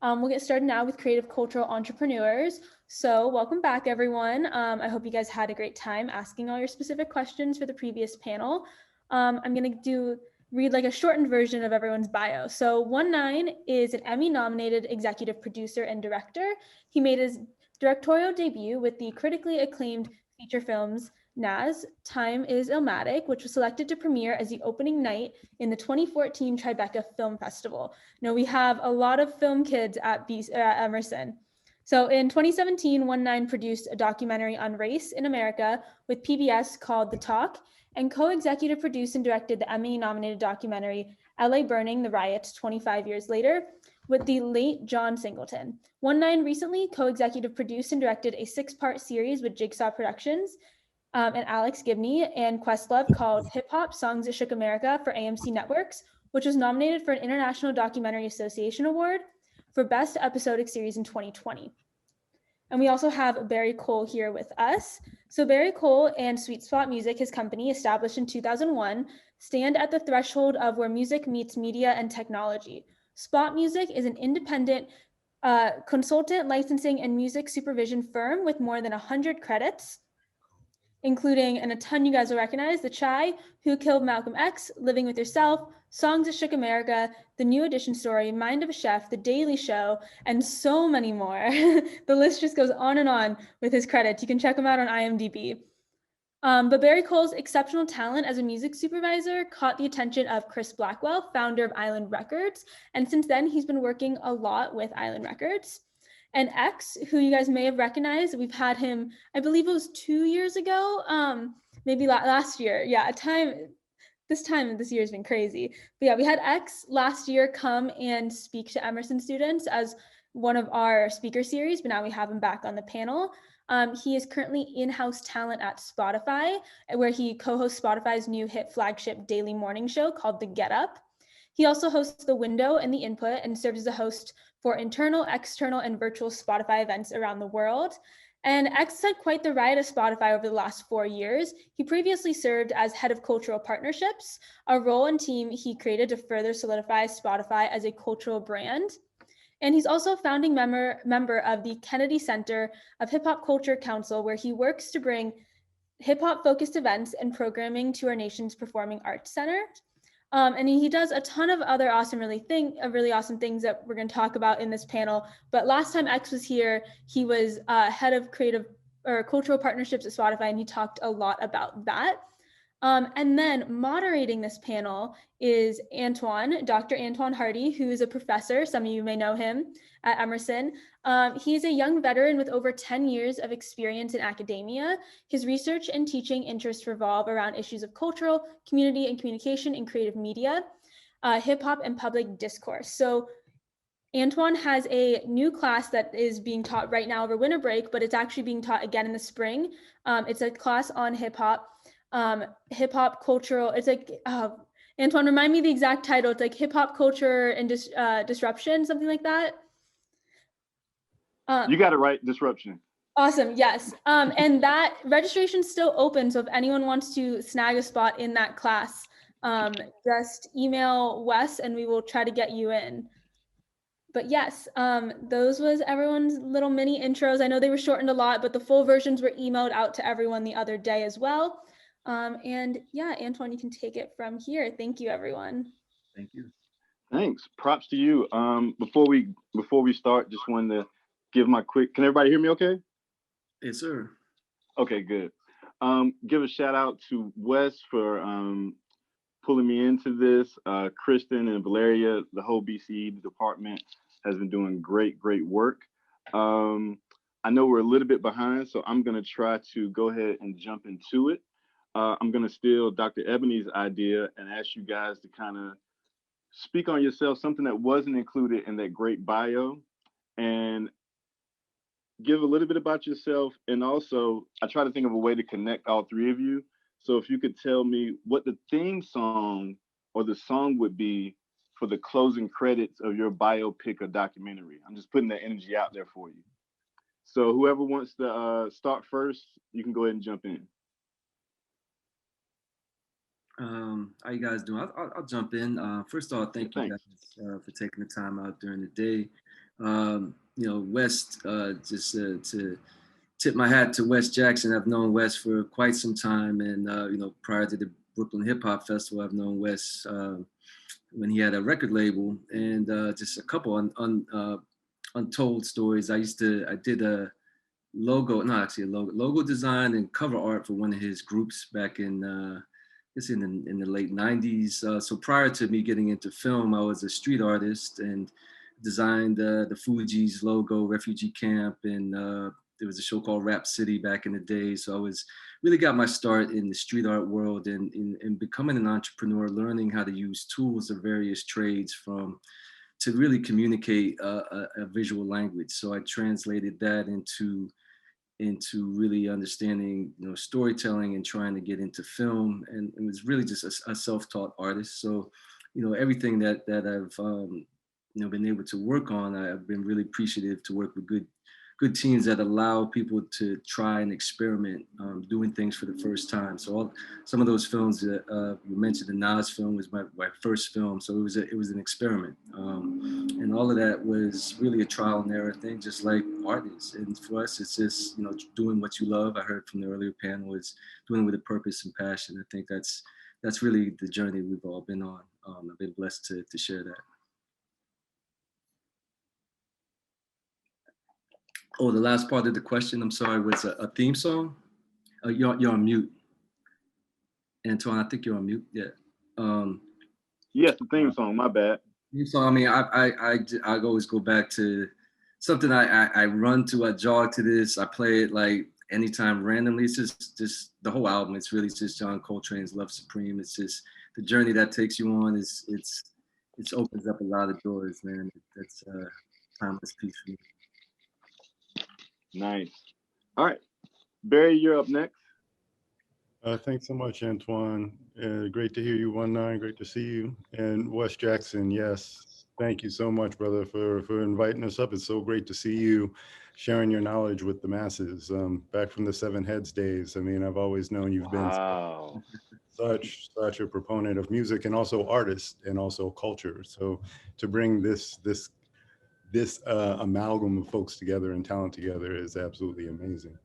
We'll get started now with creative cultural entrepreneurs. So welcome back, everyone. I hope you guys had a great time asking all your specific questions for the previous panel. I'm going to read like a shortened version of everyone's bio. So 19 is an Emmy-nominated executive producer and director. He made his directorial debut with the critically acclaimed feature films Naz, Time is Illmatic, which was selected to premiere as the opening night in the 2014 Tribeca Film Festival. Now we have a lot of film kids at Emerson. So in 2017, 19 produced a documentary on race in America with PBS called The Talk, and co-executive produced and directed the Emmy-nominated documentary LA Burning, The Riots 25 Years Later with the late John Singleton. 19 recently co-executive produced and directed a 6-part series with Jigsaw Productions and Alex Gibney and Questlove called Hip Hop Songs That Shook America for AMC Networks, which was nominated for an International Documentary Association Award for Best Episodic Series in 2020. And we also have Barry Cole here with us. So Barry Cole and Sweet Spot Music, his company, established in 2001, stand at the threshold of where music meets media and technology. Spot Music is an independent consultant, licensing, and music supervision firm with more than 100 credits, including, and a ton you guys will recognize, The Chai, Who Killed Malcolm X, Living with Yourself, Songs That Shook America, The New Edition Story, Mind of a Chef, The Daily Show, and so many more. The list just goes on and on with his credits. You can check him out on IMDb. But Barry Cole's exceptional talent as a music supervisor caught the attention of Chris Blackwell, founder of Island Records. And since then, he's been working a lot with Island Records. And X, who you guys may have recognized, we've had him, I believe it was 2 years ago, maybe last year. Yeah, this year has been crazy. But yeah, we had X last year come and speak to Emerson students as one of our speaker series, but now we have him back on the panel. He is currently in-house talent at Spotify, where he co-hosts Spotify's new hit flagship daily morning show called The Get Up. He also hosts The Window and The Input and serves as a host for internal, external, and virtual Spotify events around the world. And X had quite the ride at Spotify over the last 4 years. He previously served as head of cultural partnerships, a role and team he created to further solidify Spotify as a cultural brand. And he's also a founding member of the Kennedy Center of Hip Hop Culture Council, where he works to bring hip hop focused events and programming to our nation's performing arts center. And he does a ton of other really awesome things that we're going to talk about in this panel. But last time X was here, he was head of creative or cultural partnerships at Spotify, and he talked a lot about that. And then moderating this panel is Dr. Antoine Hardy, who is a professor. Some of you may know him at Emerson. He's a young veteran with over 10 years of experience in academia. His research and teaching interests revolve around issues of cultural, community, and communication in creative media, hip hop, and public discourse. So Antoine has a new class that is being taught right now over winter break, but it's actually being taught again in the spring. It's a class on hip hop cultural, it's like, Antoine, remind me the exact title. It's like hip hop culture and disruption, something like that. You got it right, disruption. Awesome, yes. And that registration's still open, so if anyone wants to snag a spot in that class, just email Wes and we will try to get you in. But yes, those was everyone's little mini intros. I know they were shortened a lot, but the full versions were emailed out to everyone the other day as well. And yeah, Antoine, you can take it from here. Thank you, everyone. Thank you. Thanks. Props to you. Before we start, just wanted to give my quick. Can everybody hear me? Okay. Yes, sir. Okay, good. Give a shout out to Wes for pulling me into this. Kristen and Valeria, the whole BCE department has been doing great work. I know we're a little bit behind, so I'm gonna try to go ahead and jump into it. I'm gonna steal Dr. Ebony's idea and ask you guys to kind of speak on yourself, something that wasn't included in that great bio, and give a little bit about yourself. And also, I try to think of a way to connect all three of you. So if you could tell me what the theme song or the song would be for the closing credits of your biopic or documentary. I'm just putting that energy out there for you. So whoever wants to start first, you can go ahead and jump in. How you guys doing? I'll jump in. First of all, thank you guys for taking the time out during the day West, just to tip my hat to Wes Jackson. I've known Wes for quite some time, and prior to the Brooklyn Hip Hop Festival, I've known Wes when he had a record label, and just a couple untold stories. I did a logo design and cover art for one of his groups back in it's in the late 90s. So prior to me getting into film, I was a street artist and designed the Fuji's logo, refugee camp, and there was a show called Rap City back in the day. So I was really got my start in the street art world and in becoming an entrepreneur, learning how to use tools of various trades to really communicate a visual language. So I translated that into really understanding, storytelling and trying to get into film. And it was really just a self-taught artist. So, everything that I've, been able to work on, I've been really appreciative to work with good teams that allow people to try and experiment, doing things for the first time. So some of those films that you mentioned, the Nas film was my first film. So it was an experiment. And all of that was really a trial and error thing, just like art is. And for us, it's just, doing what you love. I heard from the earlier panel is doing it with a purpose and passion. I think that's really the journey we've all been on. I've been blessed to share that. Oh, the last part of the question, I'm sorry, was a theme song? You're on mute. Antoine, I think you're on mute. Yeah. Yes, the theme song, my bad. So, I mean, I always go back to something I run to, I jog to this, I play it like anytime randomly. It's just the whole album. It's really just John Coltrane's Love Supreme. It's just the journey that takes you on. It opens up a lot of doors, man. That's timeless piece for me. Nice. All right, Barry, you're up next. Thanks so much, Antoine. Great to hear you, 19. Great to see you. And Wes Jackson, yes, thank you so much, brother, for inviting us up. It's so great to see you sharing your knowledge with the masses. Back from the Seven Heads days, I mean, I've always known you've been such a proponent of music and also artists and also culture. So to bring this amalgam of folks together and talent together is absolutely amazing.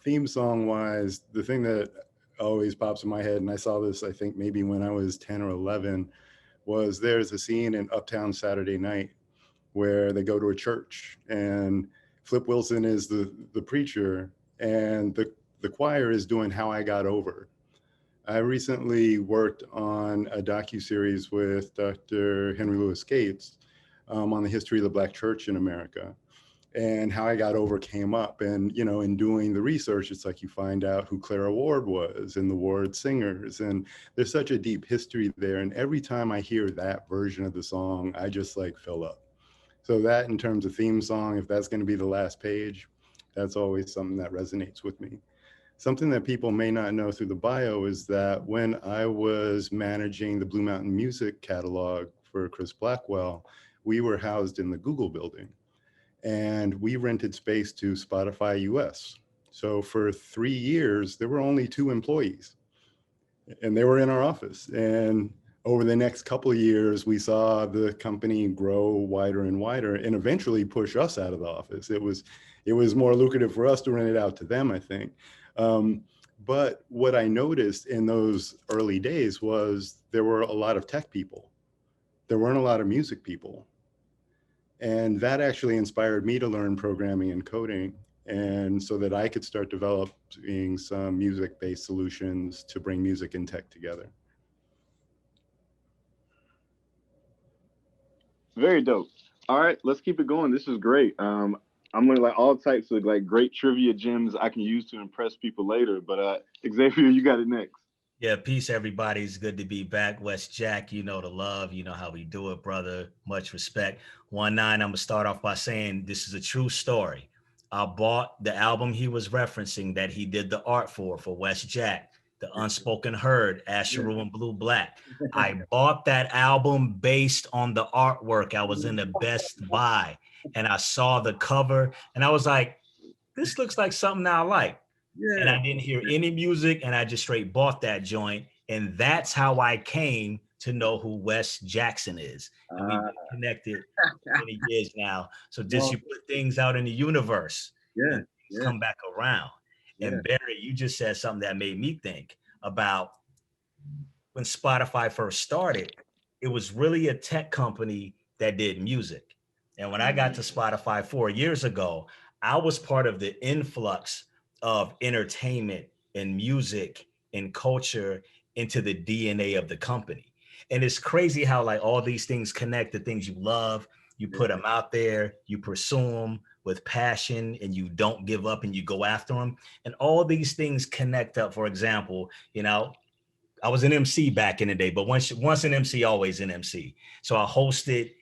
Theme song wise, the thing that always pops in my head, and I saw this, I think maybe when I was 10 or 11, was there's a scene in Uptown Saturday Night where they go to a church and Flip Wilson is the preacher and the choir is doing How I Got Over. I recently worked on a docuseries with Dr. Henry Louis Gates on the history of the Black church in America. And How I Got Over came up. And, in doing the research, it's like you find out who Clara Ward was and the Ward singers. And there's such a deep history there. And every time I hear that version of the song, I just like fill up. So that in terms of theme song, if that's going to be the last page, that's always something that resonates with me. Something that people may not know through the bio is that when I was managing the Blue Mountain Music catalog for Chris Blackwell, we were housed in the Google building. And we rented space to Spotify US. So for 3 years, there were only 2 employees and they were in our office. And over the next couple of years, we saw the company grow wider and wider and eventually push us out of the office. It was more lucrative for us to rent it out to them, I think. But what I noticed in those early days was there were a lot of tech people. There weren't a lot of music people. And that actually inspired me to learn programming and coding, and so that I could start developing some music-based solutions to bring music and tech together. Very dope. All right, let's keep it going. This is great. I'm learning like all types of like great trivia gems I can use to impress people later. But Xavier, you got it next. Yeah, peace, everybody. It's good to be back. Wes Jack, the love, how we do it, brother. Much respect. 19, I'm going to start off by saying this is a true story. I bought the album he was referencing that he did the art for Wes Jack, The Unspoken Herd, Asheru and Blue Black. I bought that album based on the artwork. I was in the Best Buy and I saw the cover and I was like, this looks like something I like. Yeah. And I didn't hear any music and I just straight bought that joint. And that's how I came to know who Wes Jackson is. And we've been connected for many years now. So just you put things out in the universe, Yeah, and things come back around. Yeah. And Barry, you just said something that made me think about when Spotify first started. It was really a tech company that did music. And when I got to Spotify 4 years ago, I was part of the influx of entertainment and music and culture into the DNA of the company. And it's crazy how like all these things connect, the things you love, you put them out there, you pursue them with passion, and you don't give up and you go after them. And all these things connect up. For example, you know, I was an MC back in the day, but once an MC, always an MC. So I hosted,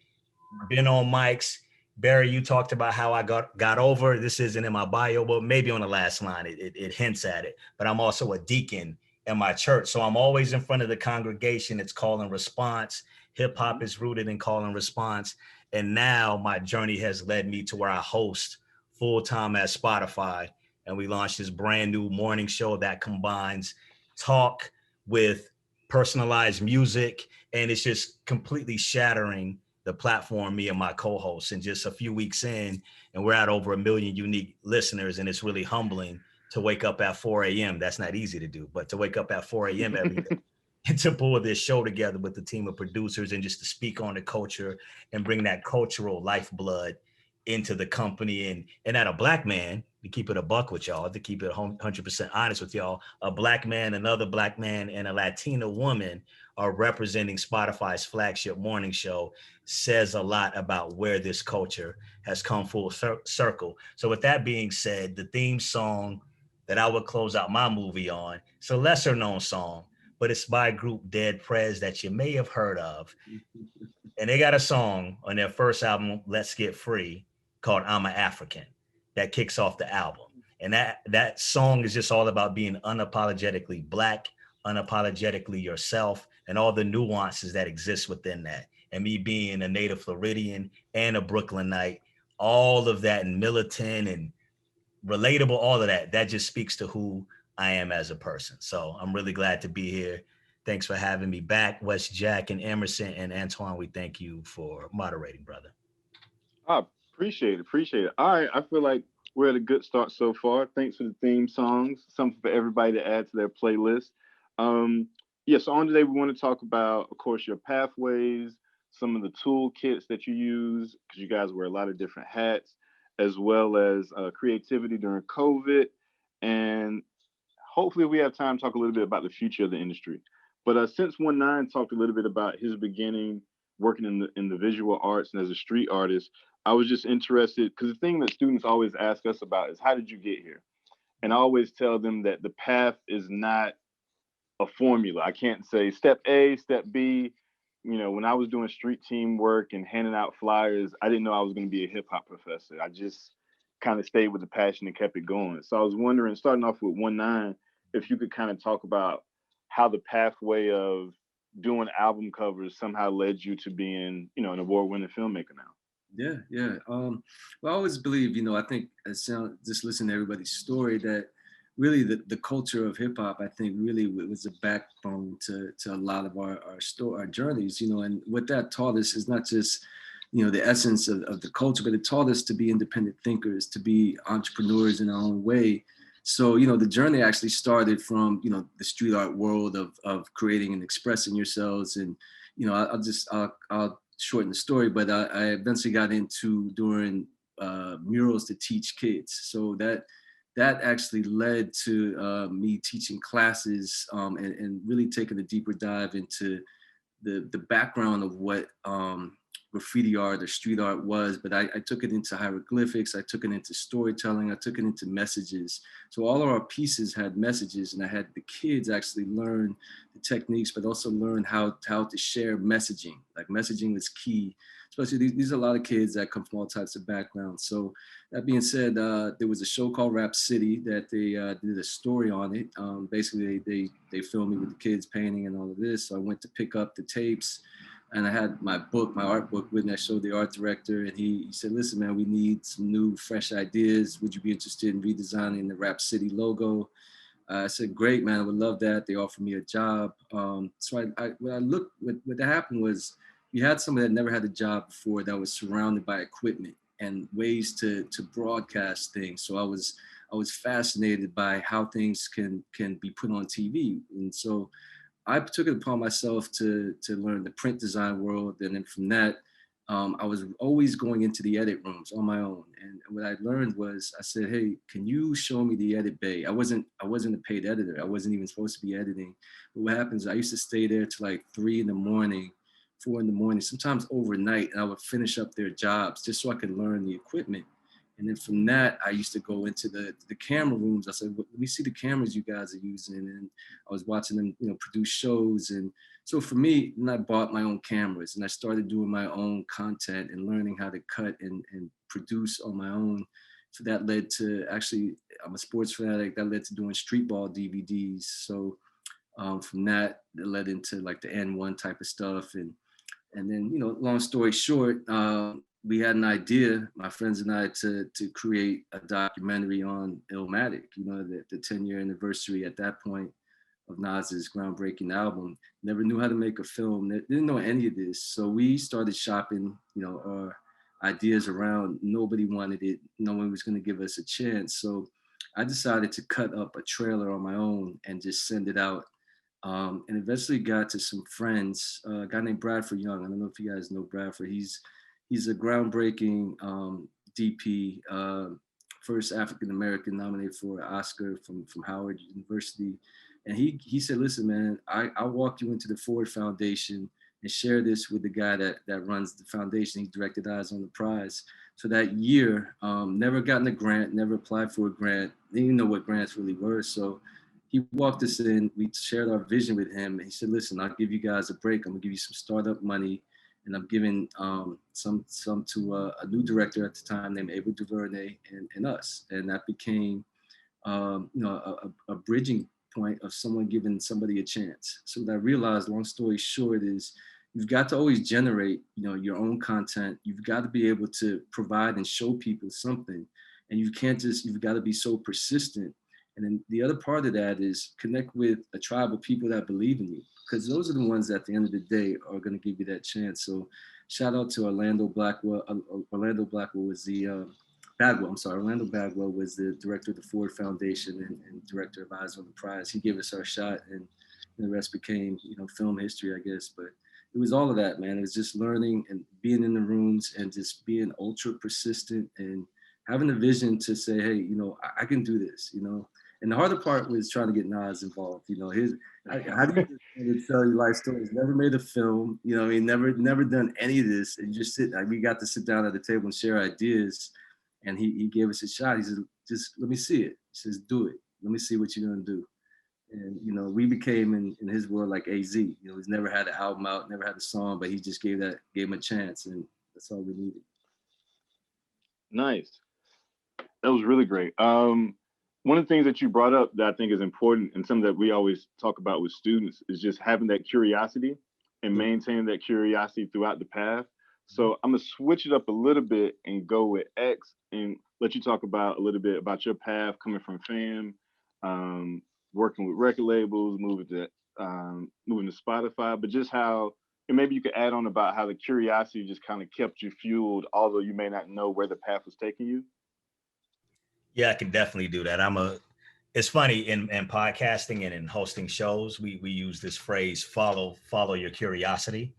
been on mics. Barry, you talked about how I got over. This isn't in my bio, but maybe on the last line it hints at it. But I'm also a deacon in my church, so I'm always in front of the congregation. It's call and response. Hip hop is rooted in call and response, and now my journey has led me to where I host full time at Spotify, and we launched this brand new morning show that combines talk with personalized music, and it's just completely shattering the platform, me and my co-hosts, and just a few weeks in, and we're at over 1 million unique listeners, and it's really humbling to wake up at 4 a.m. That's not easy to do, but to wake up at 4 a.m. every day and to pull this show together with the team of producers and just to speak on the culture and bring that cultural lifeblood into the company. And at a Black man, to keep it a buck with y'all, to keep it 100% honest with y'all, a Black man, another Black man, and a Latina woman are representing Spotify's flagship morning show says a lot about where this culture has come full circle. So with that being said, the theme song that I would close out my movie on, it's a lesser known song, but it's by a group Dead Prez that you may have heard of. And they got a song on their first album, Let's Get Free, called I'm an African, that kicks off the album. And that song is just all about being unapologetically Black, unapologetically yourself, and all the nuances that exist within that. And me being a native Floridian and a Brooklynite, all of that, and militant and relatable, all of that just speaks to who I am as a person. So I'm really glad to be here. Thanks for having me back, Wes, Jack, and Emerson, and Antoine. We thank you for moderating, brother. I appreciate it. All right, I feel like we're at a good start so far. Thanks for the theme songs, something for everybody to add to their playlist. So on today we want to talk about, of course, your pathways, some of the toolkits that you use, because you guys wear a lot of different hats, as well as creativity during COVID, and hopefully we have time to talk a little bit about the future of the industry. But since 19 talked a little bit about his beginning working in the visual arts and as a street artist, I was just interested, because the thing that students always ask us about is, how did you get here? And I always tell them that the path is not a formula. I can't say step A, step B. You know, when I was doing street team work and handing out flyers, I didn't know I was going to be a hip hop professor. I just kind of stayed with the passion and kept it going. So I was wondering, starting off with 19, if you could kind of talk about how the pathway of doing album covers somehow led you to being, you know, an award-winning filmmaker now. Yeah. Well, I always believe, I think just listening to everybody's story, that really the culture of hip hop, I think, really was a backbone to a lot of our journeys, and what that taught us is not just, the essence of the culture, but it taught us to be independent thinkers, to be entrepreneurs in our own way. So, the journey actually started from, the street art world of creating and expressing yourselves. And, I'll shorten the story, but I eventually got into doing murals to teach kids. So that actually led to me teaching classes and really taking a deeper dive into the background of what graffiti art or street art was. But I took it into hieroglyphics, I took it into storytelling, I took it into messages. So all of our pieces had messages, and I had the kids actually learn the techniques, but also learn how to share messaging. Like, messaging is key, especially these are a lot of kids that come from all types of backgrounds. So that being said, there was a show called Rap City that they did a story on it. Basically, they filmed me with the kids painting and all of this. So I went to pick up the tapes, and I had my art book with me. I showed the art director, and he said, "Listen, man, we need some new, fresh ideas. Would you be interested in redesigning the Rap City logo?" I said, great, man, I would love that. They offered me a job. So when I looked, what happened was you had somebody that never had a job before that was surrounded by equipment and ways to broadcast things. So I was fascinated by how things can be put on TV. And so I took it upon myself to learn the print design world. And then from that, I was always going into the edit rooms on my own. And what I learned was I said, hey, can you show me the edit bay? I wasn't a paid editor. I wasn't even supposed to be editing. But what happens, I used to stay there till like 3 in the morning, 4 in the morning, sometimes overnight. And I would finish up their jobs just so I could learn the equipment. And then from that, I used to go into the camera rooms. I said, well, let me see the cameras you guys are using. And I was watching them, produce shows. And so for me, then I bought my own cameras and I started doing my own content and learning how to cut and produce on my own. So that led to, actually, I'm a sports fanatic, that led to doing street ball DVDs. So from that, it led into like the N1 type of stuff. And then, long story short, we had an idea, my friends and I, to create a documentary on Illmatic, the 10-year anniversary at that point of Nas's groundbreaking album. Never knew how to make a film, didn't know any of this. So we started shopping, our ideas around. Nobody wanted it. No one was going to give us a chance. So I decided to cut up a trailer on my own and just send it out. And eventually got to some friends, a guy named Bradford Young. I don't know if you guys know Bradford. He's a groundbreaking DP, first African-American nominated for an Oscar from Howard University. And he said, listen, man, I'll walk you into the Ford Foundation and share this with the guy that runs the foundation. He directed Eyes on the Prize. So that year, never gotten a grant, never applied for a grant. Didn't even know what grants really were. So he walked us in, we shared our vision with him. And he said, listen, I'll give you guys a break. I'm gonna give you some startup money. And I'm giving some to a new director at the time named Ava DuVernay and us. And that became, a bridging point of someone giving somebody a chance. So what I realized, long story short, is you've got to always generate, your own content. You've got to be able to provide and show people something. And you've got to be so persistent. And then the other part of that is connect with a tribe of people that believe in you, because those are the ones at the end of the day are going to give you that chance. So shout out to Orlando Blackwell. Orlando Blackwell was the Orlando Bagwell was the director of the Ford Foundation and director of Eyes on the Prize. He gave us our shot, and the rest became, film history, I guess. But it was all of that, man. It was just learning and being in the rooms and just being ultra persistent and having a vision to say, hey, I can do this, And the harder part was trying to get Nas involved. How do you tell your life stories? Never made a film, never done any of this. And just we got to sit down at the table and share ideas. And he gave us a shot. He said, just let me see it. He says, do it. Let me see what you're gonna do. And, we became in his world like AZ. He's never had an album out, never had a song, but he just gave him a chance. And that's all we needed. Nice. That was really great. One of the things that you brought up that I think is important and something that we always talk about with students is just having that curiosity and maintaining that curiosity throughout the path. So I'm gonna switch it up a little bit and go with X and let you talk about a little bit about your path coming from fam, working with record labels, moving to Spotify, but just how, and maybe you could add on about how the curiosity just kind of kept you fueled, although you may not know where the path was taking you. Yeah, I can definitely do that. It's funny in podcasting and in hosting shows, we use this phrase, follow your curiosity.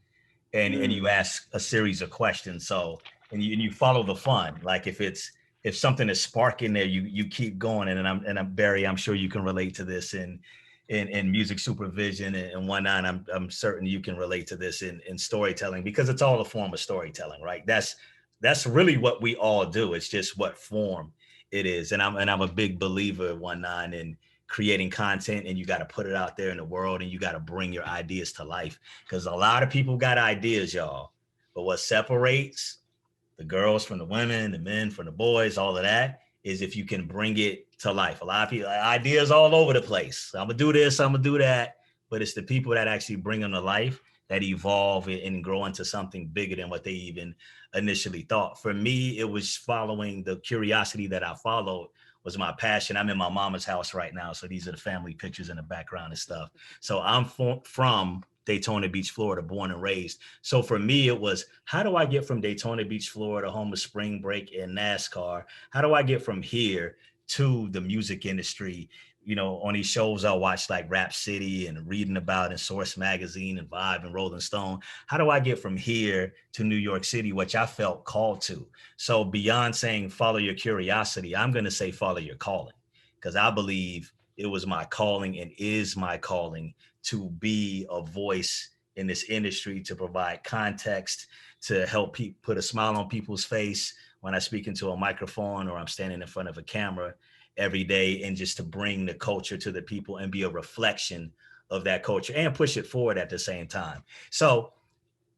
And you ask a series of questions. So, and you follow the fun. Like if something is sparking there, you keep going. And I'm Barry, I'm sure you can relate to this in music supervision and whatnot. I'm certain you can relate to this in storytelling, because it's all a form of storytelling, right? That's really what we all do. It's just what form it is. And I'm a big believer in creating content, and you got to put it out there in the world, and you got to bring your ideas to life, because a lot of people got ideas, y'all. But what separates the girls from the women, the men from the boys, all of that, is if you can bring it to life. A lot of people, ideas all over the place. I'm gonna do this, I'm gonna do that. But it's the people that actually bring them to life that evolve and grow into something bigger than what they even initially thought. For me, it was following the curiosity that I followed was my passion. I'm in my mama's house right now, so these are the family pictures in the background and stuff. So I'm from Daytona Beach, Florida, born and raised. So for me, it was, how do I get from Daytona Beach, Florida, home of spring break and NASCAR? How do I get from here to the music industry? You know, on these shows I watch like Rap City and reading about in Source Magazine and Vibe and Rolling Stone. How do I get from here to New York City, which I felt called to? So beyond saying follow your curiosity, I'm going to say follow your calling, because I believe it was my calling and is my calling to be a voice in this industry, to provide context, to help put a smile on people's face when I speak into a microphone or I'm standing in front of a camera every day, and just to bring the culture to the people and be a reflection of that culture and push it forward at the same time. So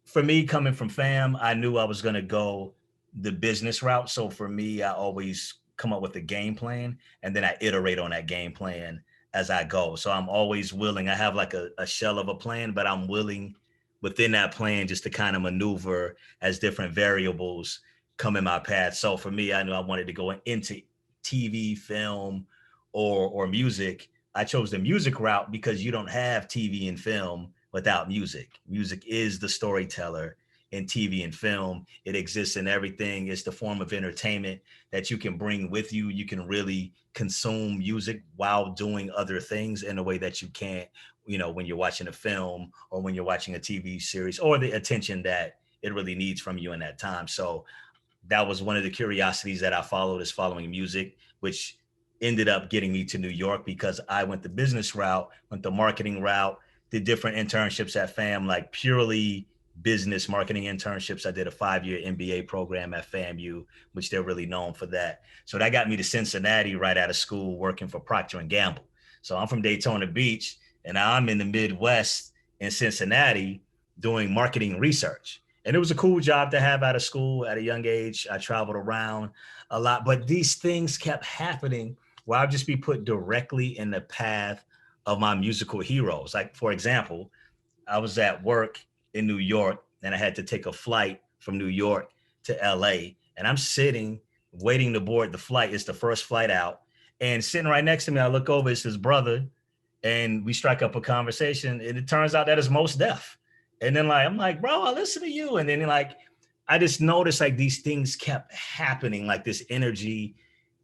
for me, coming from fam, I knew I was going to go the business route. So for me, I always come up with a game plan and then I iterate on that game plan as I go. So I'm always willing. I have like a shell of a plan, but I'm willing within that plan just to kind of maneuver as different variables come in my path. So for me, I knew I wanted to go into TV, film, or music. I chose the music route because you don't have TV and film without music. Music is the storyteller in TV and film. It exists in everything. It's the form of entertainment that you can bring with you. You can really consume music while doing other things in a way that you can't, you know, when you're watching a film or when you're watching a TV series, or the attention that it really needs from you in that time. So that was one of the curiosities that I followed, is following music, which ended up getting me to New York because I went the business route, went the marketing route, did different internships at FAM, like purely business marketing internships. I did a 5-year MBA program at FAMU, which they're really known for that. So that got me to Cincinnati right out of school, working for Procter & Gamble. So I'm from Daytona Beach, and I'm in the Midwest in Cincinnati doing marketing research. And it was a cool job to have out of school at a young age. I traveled around a lot, but these things kept happening where I'd just be put directly in the path of my musical heroes. Like, for example, I was at work in New York and I had to take a flight from New York to LA. And I'm sitting, waiting to board the flight. It's the first flight out. And sitting right next to me, I look over, it's his brother. And we strike up a conversation. And it turns out that it's Mos Def. And then I'm like, bro, I listen to you. And then I just noticed like these things kept happening, like this energy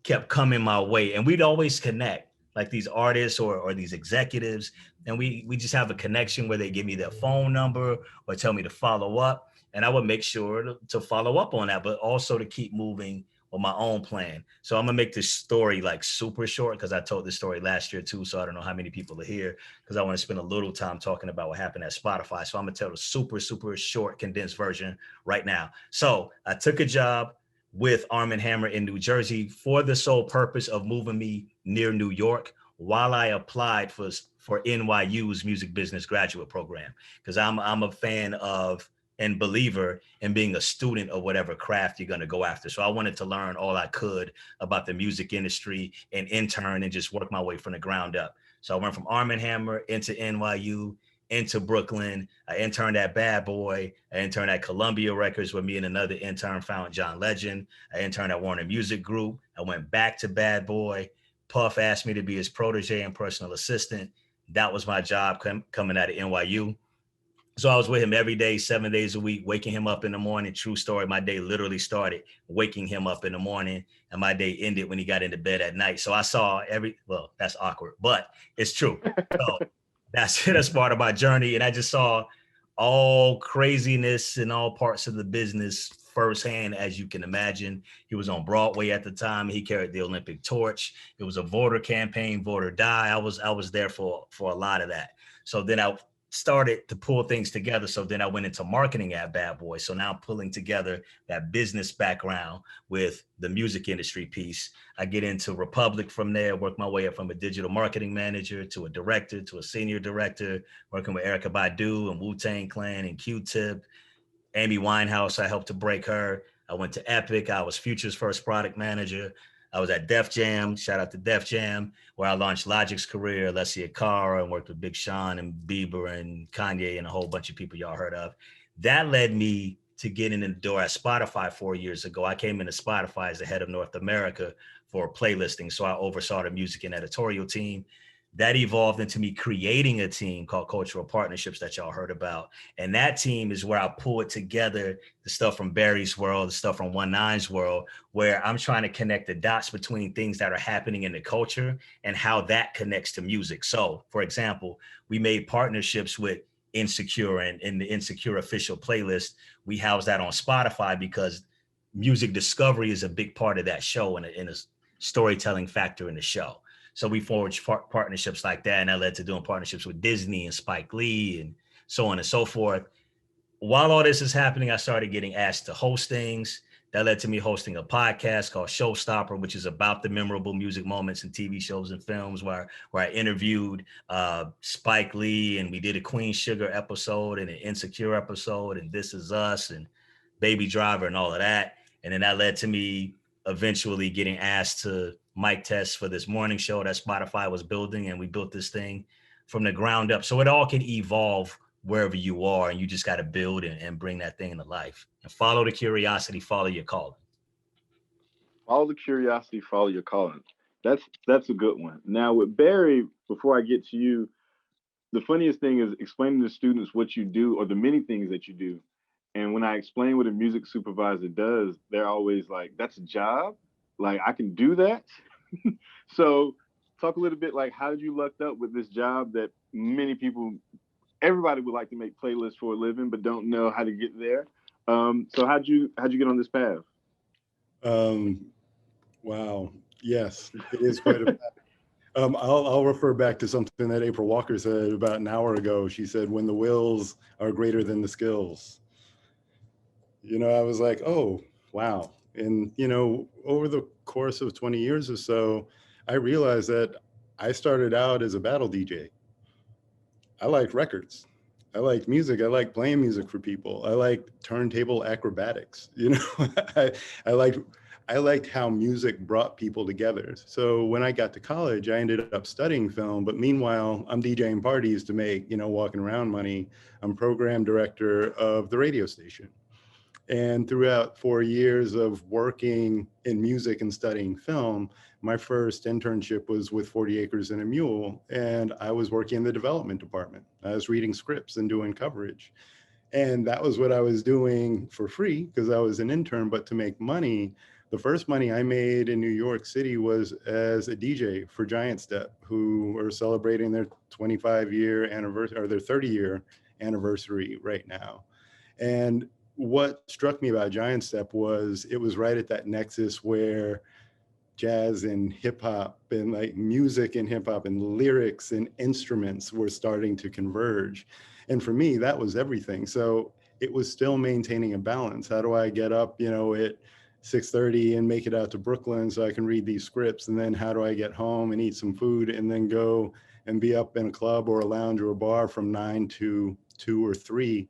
kept coming my way. And we'd always connect, like these artists or these executives. And we just have a connection where they give me their phone number or tell me to follow up. And I would make sure to follow up on that, but also to keep moving with my own plan. So I'm gonna make this story like super short, because I told this story last year too. So I don't know how many people are here, because I want to spend a little time talking about what happened at Spotify. So I'm gonna tell the super, super short condensed version right now. So I took a job with Arm & Hammer in New Jersey for the sole purpose of moving me near New York while I applied for NYU's music business graduate program, because I'm a fan of and believer in being a student of whatever craft you're going to go after. So I wanted to learn all I could about the music industry and intern and just work my way from the ground up. So I went from Arm & Hammer into NYU, into Brooklyn. I interned at Bad Boy. I interned at Columbia Records, where me and another intern found John Legend. I interned at Warner Music Group. I went back to Bad Boy. Puff asked me to be his protege and personal assistant. That was my job coming out of NYU. So I was with him every day, 7 days a week, waking him up in the morning. True story. My day literally started waking him up in the morning, and my day ended when he got into bed at night. So I saw well, that's awkward, but it's true. So that's part of my journey. And I just saw all craziness in all parts of the business firsthand, as you can imagine. He was on Broadway at the time. He carried the Olympic torch. It was a voter campaign, vote or die. I was there for a lot of that. So then I started to pull things together. So then I went into marketing at Bad Boy. So now I'm pulling together that business background with the music industry piece. I get into Republic from there, work my way up from a digital marketing manager to a director to a senior director, working with Erykah Badu and Wu-Tang Clan and Q-Tip. Amy Winehouse, I helped to break her. I went to Epic. I was Future's first product manager. I was at Def Jam, shout out to Def Jam, where I launched Logic's career, Alessia Cara, and worked with Big Sean and Bieber and Kanye and a whole bunch of people y'all heard of. That led me to get in the door at Spotify 4 years ago. I came into Spotify as the head of North America for playlisting. So I oversaw the music and editorial team. That evolved into me creating a team called Cultural Partnerships that y'all heard about. And that team is where I pulled together the stuff from Barry's world, the stuff from 19's world, where I'm trying to connect the dots between things that are happening in the culture and how that connects to music. So, for example, we made partnerships with Insecure and in the Insecure official playlist. We house that on Spotify because music discovery is a big part of that show and a storytelling factor in the show. So we forged partnerships like that, and that led to doing partnerships with Disney and Spike Lee and so on and so forth. While all this is happening, I started getting asked to host things. That led to me hosting a podcast called Showstopper, which is about the memorable music moments in TV shows and films, where I interviewed Spike Lee, and we did a Queen Sugar episode and an Insecure episode and This Is Us and Baby Driver and all of that. And then that led to me eventually getting asked to mic test for this morning show that Spotify was building, and we built this thing from the ground up. So it all can evolve wherever you are, and you just got to build and bring that thing to life. And follow the curiosity, follow your calling. Follow the curiosity, follow your calling. That's a good one. Now with Barry, before I get to you, the funniest thing is explaining to students what you do or the many things that you do. And when I explain what a music supervisor does, they're always like, that's a job? Like, I can do that? So talk a little bit, like, how did you luck up with this job that many people, everybody would like to make playlists for a living, but don't know how to get there. So how'd you get on this path? Wow. Yes, it is quite a path. I'll refer back to something that April Walker said about an hour ago. She said, when the wills are greater than the skills. You know, I was like, oh, wow. And, you know, over the course of 20 years or so, I realized that I started out as a battle DJ. I liked records. I liked music. I liked playing music for people. I liked turntable acrobatics. You know, I liked how music brought people together. So when I got to college, I ended up studying film. But meanwhile, I'm DJing parties to make, you know, walking around money. I'm program director of the radio station. And throughout 4 years of working in music and studying film, my first internship was with 40 Acres and a Mule, and I was working in the development department. I was reading scripts and doing coverage. And that was what I was doing for free because I was an intern, but to make money. The first money I made in New York City was as a DJ for Giant Step, who are celebrating their 25-year anniversary or their 30-year anniversary right now. And what struck me about Giant Step was it was right at that nexus where jazz and hip hop and like music and hip hop and lyrics and instruments were starting to converge. And for me, that was everything. So it was still maintaining a balance. How do I get up, you know, at 6:30 and make it out to Brooklyn so I can read these scripts? And then how do I get home and eat some food and then go and be up in a club or a lounge or a bar from 9 to 2 or 3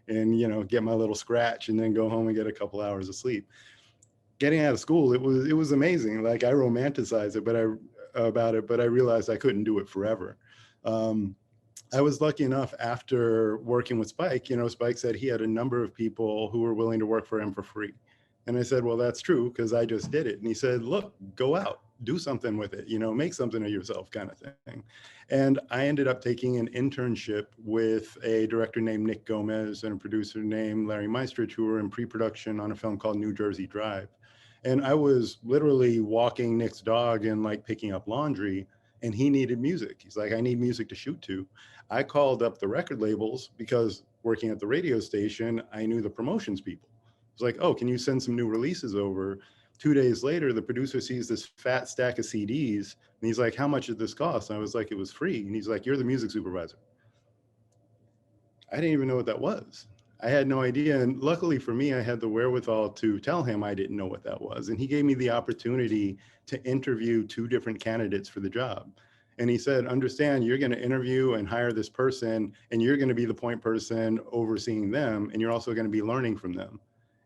and, you know, get my little scratch and then go home and get a couple hours of sleep. Getting out of school, it was amazing. Like I romanticize it, but I realized I couldn't do it forever. I was lucky enough after working with Spike, you know, Spike said he had a number of people who were willing to work for him for free. And I said, well, that's true because I just did it. And he said, look, go out, do something with it, you know, make something of yourself kind of thing. And I ended up taking an internship with a director named Nick Gomez and a producer named Larry Meistrich, who were in pre-production on a film called New Jersey Drive. And I was literally walking Nick's dog and like picking up laundry, and he needed music. He's like, I need music to shoot to. I called up the record labels because working at the radio station, I knew the promotions people. It's like, oh, can you send some new releases over? 2 days later, the producer sees this fat stack of CDs and he's like, how much did this cost? And I was like, it was free. And he's like, you're the music supervisor. I didn't even know what that was. I had no idea. And luckily for me, I had the wherewithal to tell him I didn't know what that was. And he gave me the opportunity to interview 2 different candidates for the job. And he said, understand, you're going to interview and hire this person, and you're going to be the point person overseeing them. And you're also going to be learning from them.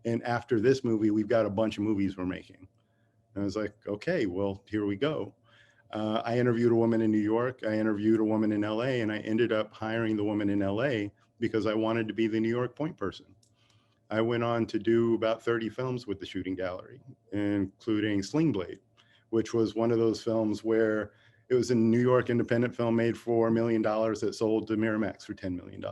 And after this movie, we've got a bunch of movies we're making. And I was like, okay, well, here we go. I interviewed a woman in New York. I interviewed a woman in LA, and I ended up hiring the woman in LA because I wanted to be the New York point person. I went on to do about 30 films with the shooting gallery, including Sling Blade, which was one of those films where it was a New York independent film made for $1 million that sold to Miramax for $10 million.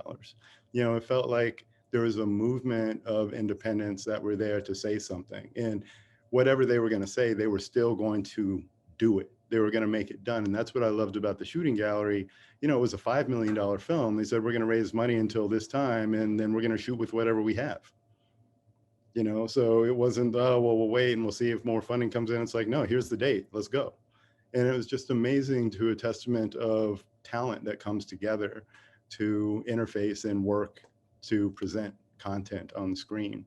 You know, it felt like there was a movement of independents that were there to say something. And whatever they were going to say, they were still going to do it. They were going to make it done. And that's what I loved about the shooting gallery. You know, it was a $5 million film. They said, we're going to raise money until this time, and then we're going to shoot with whatever we have. You know, so it wasn't, oh, well, we'll wait and we'll see if more funding comes in. It's like, no, here's the date, let's go. And it was just amazing, to a testament of talent that comes together to interface and work to present content on the screen.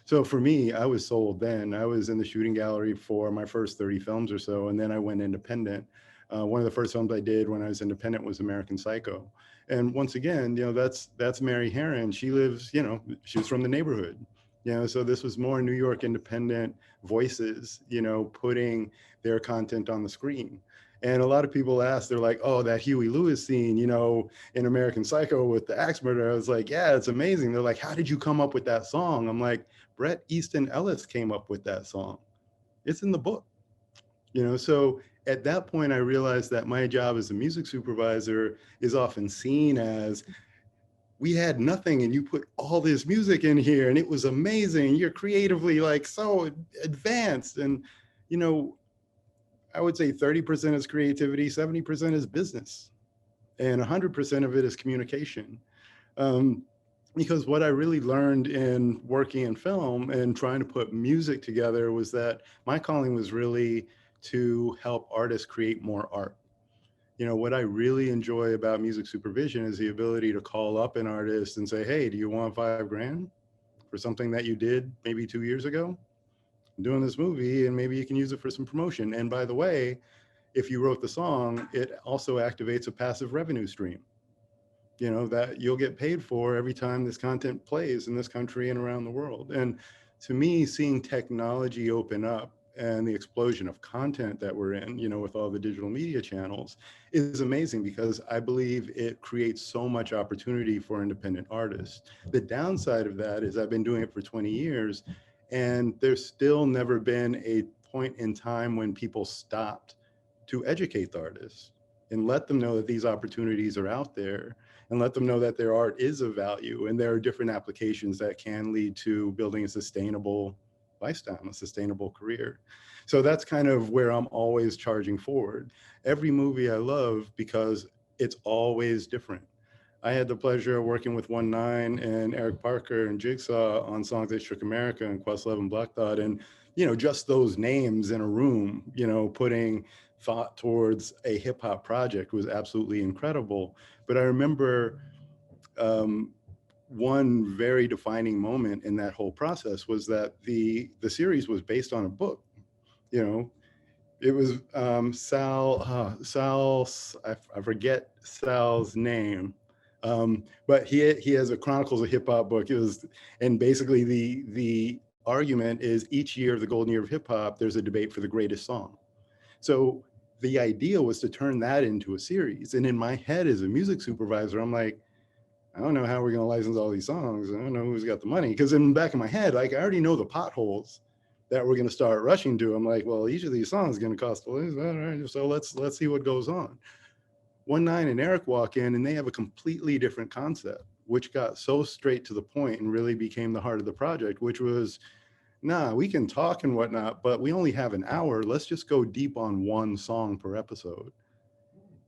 So for me, I was sold then. I was in the shooting gallery for my first 30 films or so, and then I went independent. One of the first films I did when I was independent was American Psycho. And once again, you know, that's Mary Herron. She lives, you know, she was from the neighborhood. You know, so this was more New York independent voices, you know, putting their content on the screen. And a lot of people ask, they're like, oh, that Huey Lewis scene, you know, in American Psycho with the axe murder. I was like, yeah, it's amazing. They're like, how did you come up with that song? I'm like, Bret Easton Ellis came up with that song. It's in the book, you know. So at that point, I realized that my job as a music supervisor is often seen as, we had nothing and you put all this music in here and it was amazing. You're creatively like so advanced. And, you know, I would say 30% is creativity, 70% is business, and 100% of it is communication. Because what I really learned in working in film and trying to put music together was that my calling was really to help artists create more art. You know, what I really enjoy about music supervision is the ability to call up an artist and say, hey, do you want $5,000 for something that you did maybe 2 years ago? I'm doing this movie and maybe you can use it for some promotion. And by the way, if you wrote the song, it also activates a passive revenue stream, you know, that you'll get paid for every time this content plays in this country and around the world. And to me, seeing technology open up and the explosion of content that we're in, you know, with all the digital media channels is amazing, because I believe it creates so much opportunity for independent artists. The downside of that is I've been doing it for 20 years and there's still never been a point in time when people stopped to educate the artists and let them know that these opportunities are out there, and let them know that their art is of value and there are different applications that can lead to building a sustainable lifestyle, a sustainable career. So that's kind of where I'm always charging forward. Every movie I love because it's always different. I had the pleasure of working with 1-9 and Eric Parker and Jigsaw on Songs That Shook America and Questlove and Black Thought. And, you know, just those names in a room, you know, putting thought towards a hip hop project was absolutely incredible. But I remember one very defining moment in that whole process was that the series was based on a book. You know, it was I forget Sal's name, but he has a Chronicles of Hip Hop book. It was, and basically the argument is each year of the golden year of hip hop, there's a debate for the greatest song. So the idea was to turn that into a series. And in my head as a music supervisor, I'm like, I don't know how we're going to license all these songs. I don't know who's got the money. Because in the back of my head, like, I already know the potholes that we're going to start rushing to. I'm like, well, each of these songs is going to cost, all right, so let's see what goes on. 1-9 and Eric walk in and they have a completely different concept, which got so straight to the point and really became the heart of the project, which was, nah, we can talk and whatnot, but we only have an hour. Let's just go deep on one song per episode.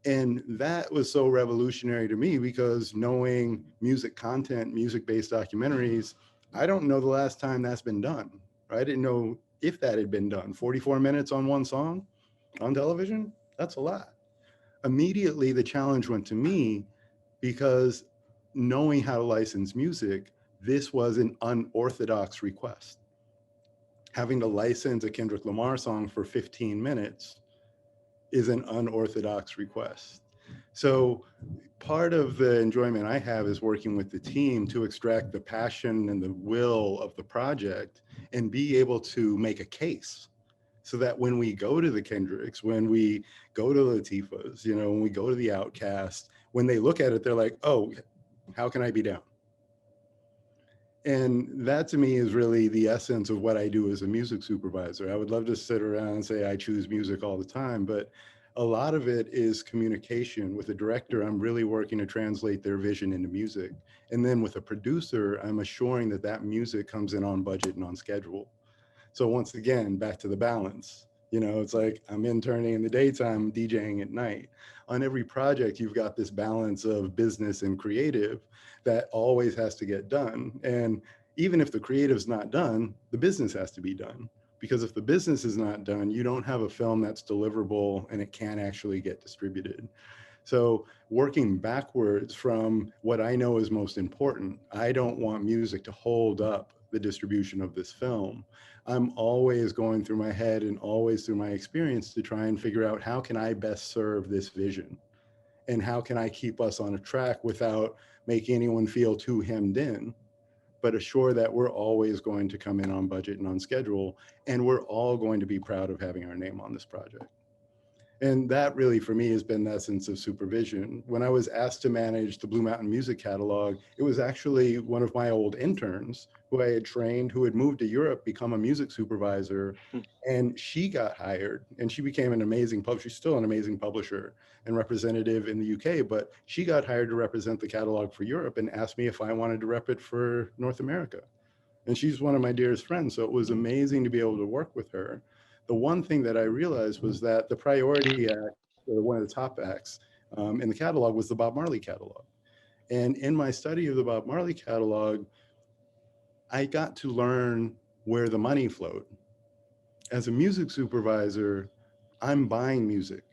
And that was so revolutionary to me, because knowing music content, music-based documentaries, I don't know the last time that's been done. I didn't know if that had been done. 44 minutes on one song on television, that's a lot. Immediately, the challenge went to me, because knowing how to license music, this was an unorthodox request. Having to license a Kendrick Lamar song for 15 minutes is an unorthodox request. So part of the enjoyment I have is working with the team to extract the passion and the will of the project and be able to make a case, so that when we go to the Kendricks, when we go to Latifah's, you know, when we go to the Outkast, when they look at it, they're like, oh, how can I be down? And that to me is really the essence of what I do as a music supervisor. I would love to sit around and say I choose music all the time, but a lot of it is communication. With a director, I'm really working to translate their vision into music. And then with a producer, I'm assuring that that music comes in on budget and on schedule. So once again, back to the balance. You know, it's like I'm interning in the daytime, DJing at night. On every project, you've got this balance of business and creative that always has to get done. And even if the creative's not done, the business has to be done. Because if the business is not done, you don't have a film that's deliverable and it can't actually get distributed. So working backwards from what I know is most important, I don't want music to hold up the distribution of this film. I'm always going through my head and always through my experience to try and figure out how can I best serve this vision and how can I keep us on a track without making anyone feel too hemmed in, but assure that we're always going to come in on budget and on schedule, and we're all going to be proud of having our name on this project. And that really, for me, has been the essence of supervision. When I was asked to manage the Blue Mountain Music Catalog, it was actually one of my old interns who I had trained, who had moved to Europe, become a music supervisor, and she got hired and she became an amazing publisher. She's still an amazing publisher and representative in the UK, but she got hired to represent the catalog for Europe and asked me if I wanted to rep it for North America. And she's one of my dearest friends. So it was amazing to be able to work with her. The one thing that I realized was that the priority act, or one of the top acts in the catalog, was the Bob Marley catalog. And in my study of the Bob Marley catalog, I got to learn where the money flowed. As a music supervisor, I'm buying music.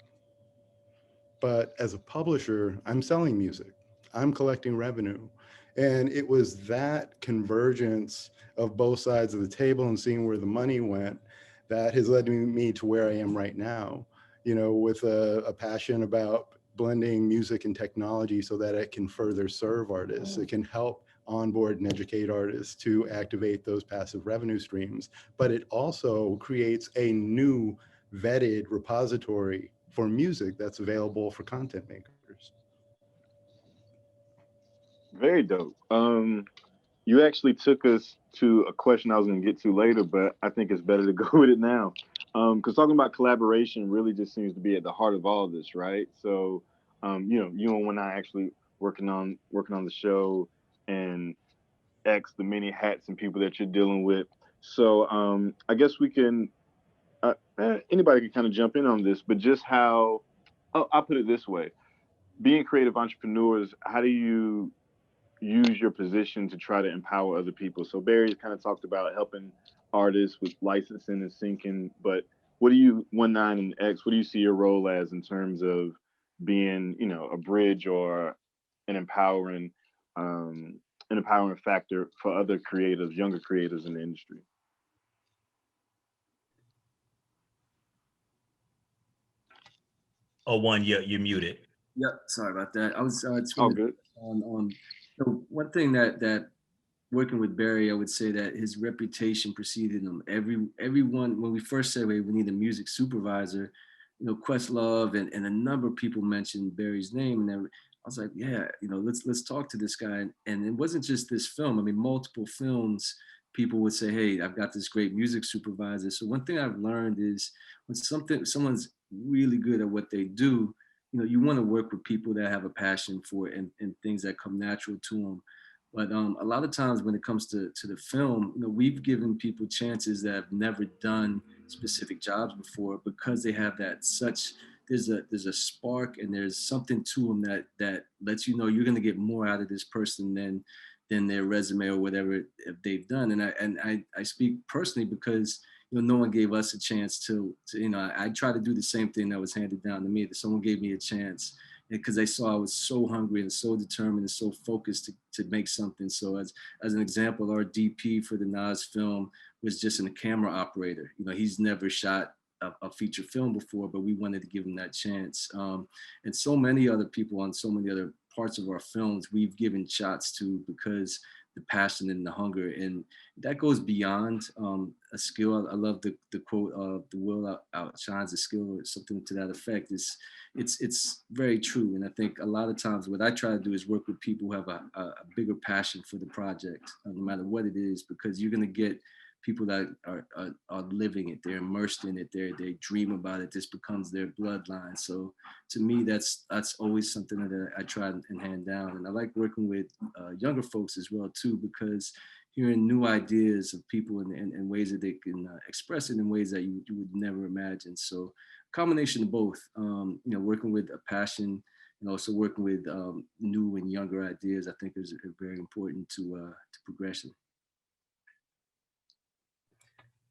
But as a publisher, I'm selling music. I'm collecting revenue. And it was that convergence of both sides of the table and seeing where the money went that has led me to where I am right now, you know, with a passion about blending music and technology so that it can further serve artists. It can help onboard and educate artists to activate those passive revenue streams, but it also creates a new vetted repository for music that's available for content makers. Very dope. You actually took us to a question I was going to get to later, but I think it's better to go with it now. Because talking about collaboration really just seems to be at the heart of all of this, right? So, you know, you and when I actually working on the show, and X the many hats and people that you're dealing with. So, I guess we can anybody can kind of jump in on this, but just how. Oh, I'll put it this way: being creative entrepreneurs, how do you use your position to try to empower other people? So Barry kind of talked about helping artists with licensing and syncing, but what do you 19 and X? What do you see your role as in terms of being, you know, a bridge or an empowering, an empowering factor for other creatives, younger creators in the industry? Oh, one, you're muted. Yep, sorry about that. I was just All wanted good. on so one thing that working with Barry, I would say that his reputation preceded him. Everyone when we first said, "Hey, we need a music supervisor," you know, Questlove and a number of people mentioned Barry's name, and then I was like, yeah, you know, let's talk to this guy. And it wasn't just this film. I mean, multiple films. People would say, "Hey, I've got this great music supervisor." So one thing I've learned is when someone's really good at what they do, you know, you want to work with people that have a passion for it and things that come natural to them. But a lot of times when it comes to the film, you know, we've given people chances that have never done specific jobs before because they have that such there's a spark and there's something to them that lets you know you're going to get more out of this person than their resume or whatever they've done. And I speak personally because you know no one gave us a chance to you know I try to do the same thing that was handed down to me, that someone gave me a chance because they saw I was so hungry and so determined and so focused to make something. So as an example, our DP for the Nas film was just a camera operator. You know, he's never shot a feature film before, but we wanted to give him that chance. And so many other people on so many other parts of our films we've given shots to because passion and the hunger, and that goes beyond a skill. I love the quote of "the will outshines the skill," or something to that effect. It's very true, and I think a lot of times what I try to do is work with people who have a bigger passion for the project, no matter what it is, because you're going to get people that are living it, they're immersed in it, they dream about it, this becomes their bloodline. So to me, that's always something that I try and hand down. And I like working with younger folks as well too, because hearing new ideas of people and ways that they can express it in ways that you would never imagine. So combination of both, working with a passion and also working with new and younger ideas, I think is very important to progression.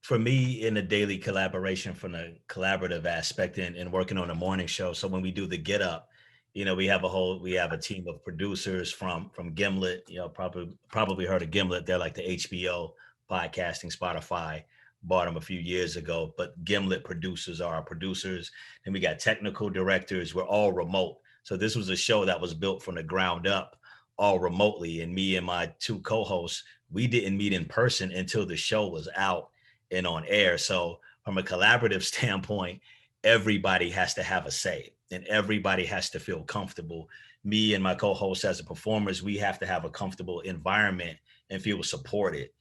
For me, in the daily collaboration from the collaborative aspect and working on a morning show. So when we do the Get Up, we have a team of producers from Gimlet. Probably heard of Gimlet. They're like the HBO podcasting. Spotify bought them a few years ago, but Gimlet producers are our producers. And we got technical directors. We're all remote. So this was a show that was built from the ground up, all remotely. And me and my two co-hosts, we didn't meet in person until the show was out and on air. So from a collaborative standpoint, everybody has to have a say and everybody has to feel comfortable. Me and my co-host as a performers, we have to have a comfortable environment and feel supported.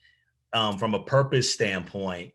From a purpose standpoint,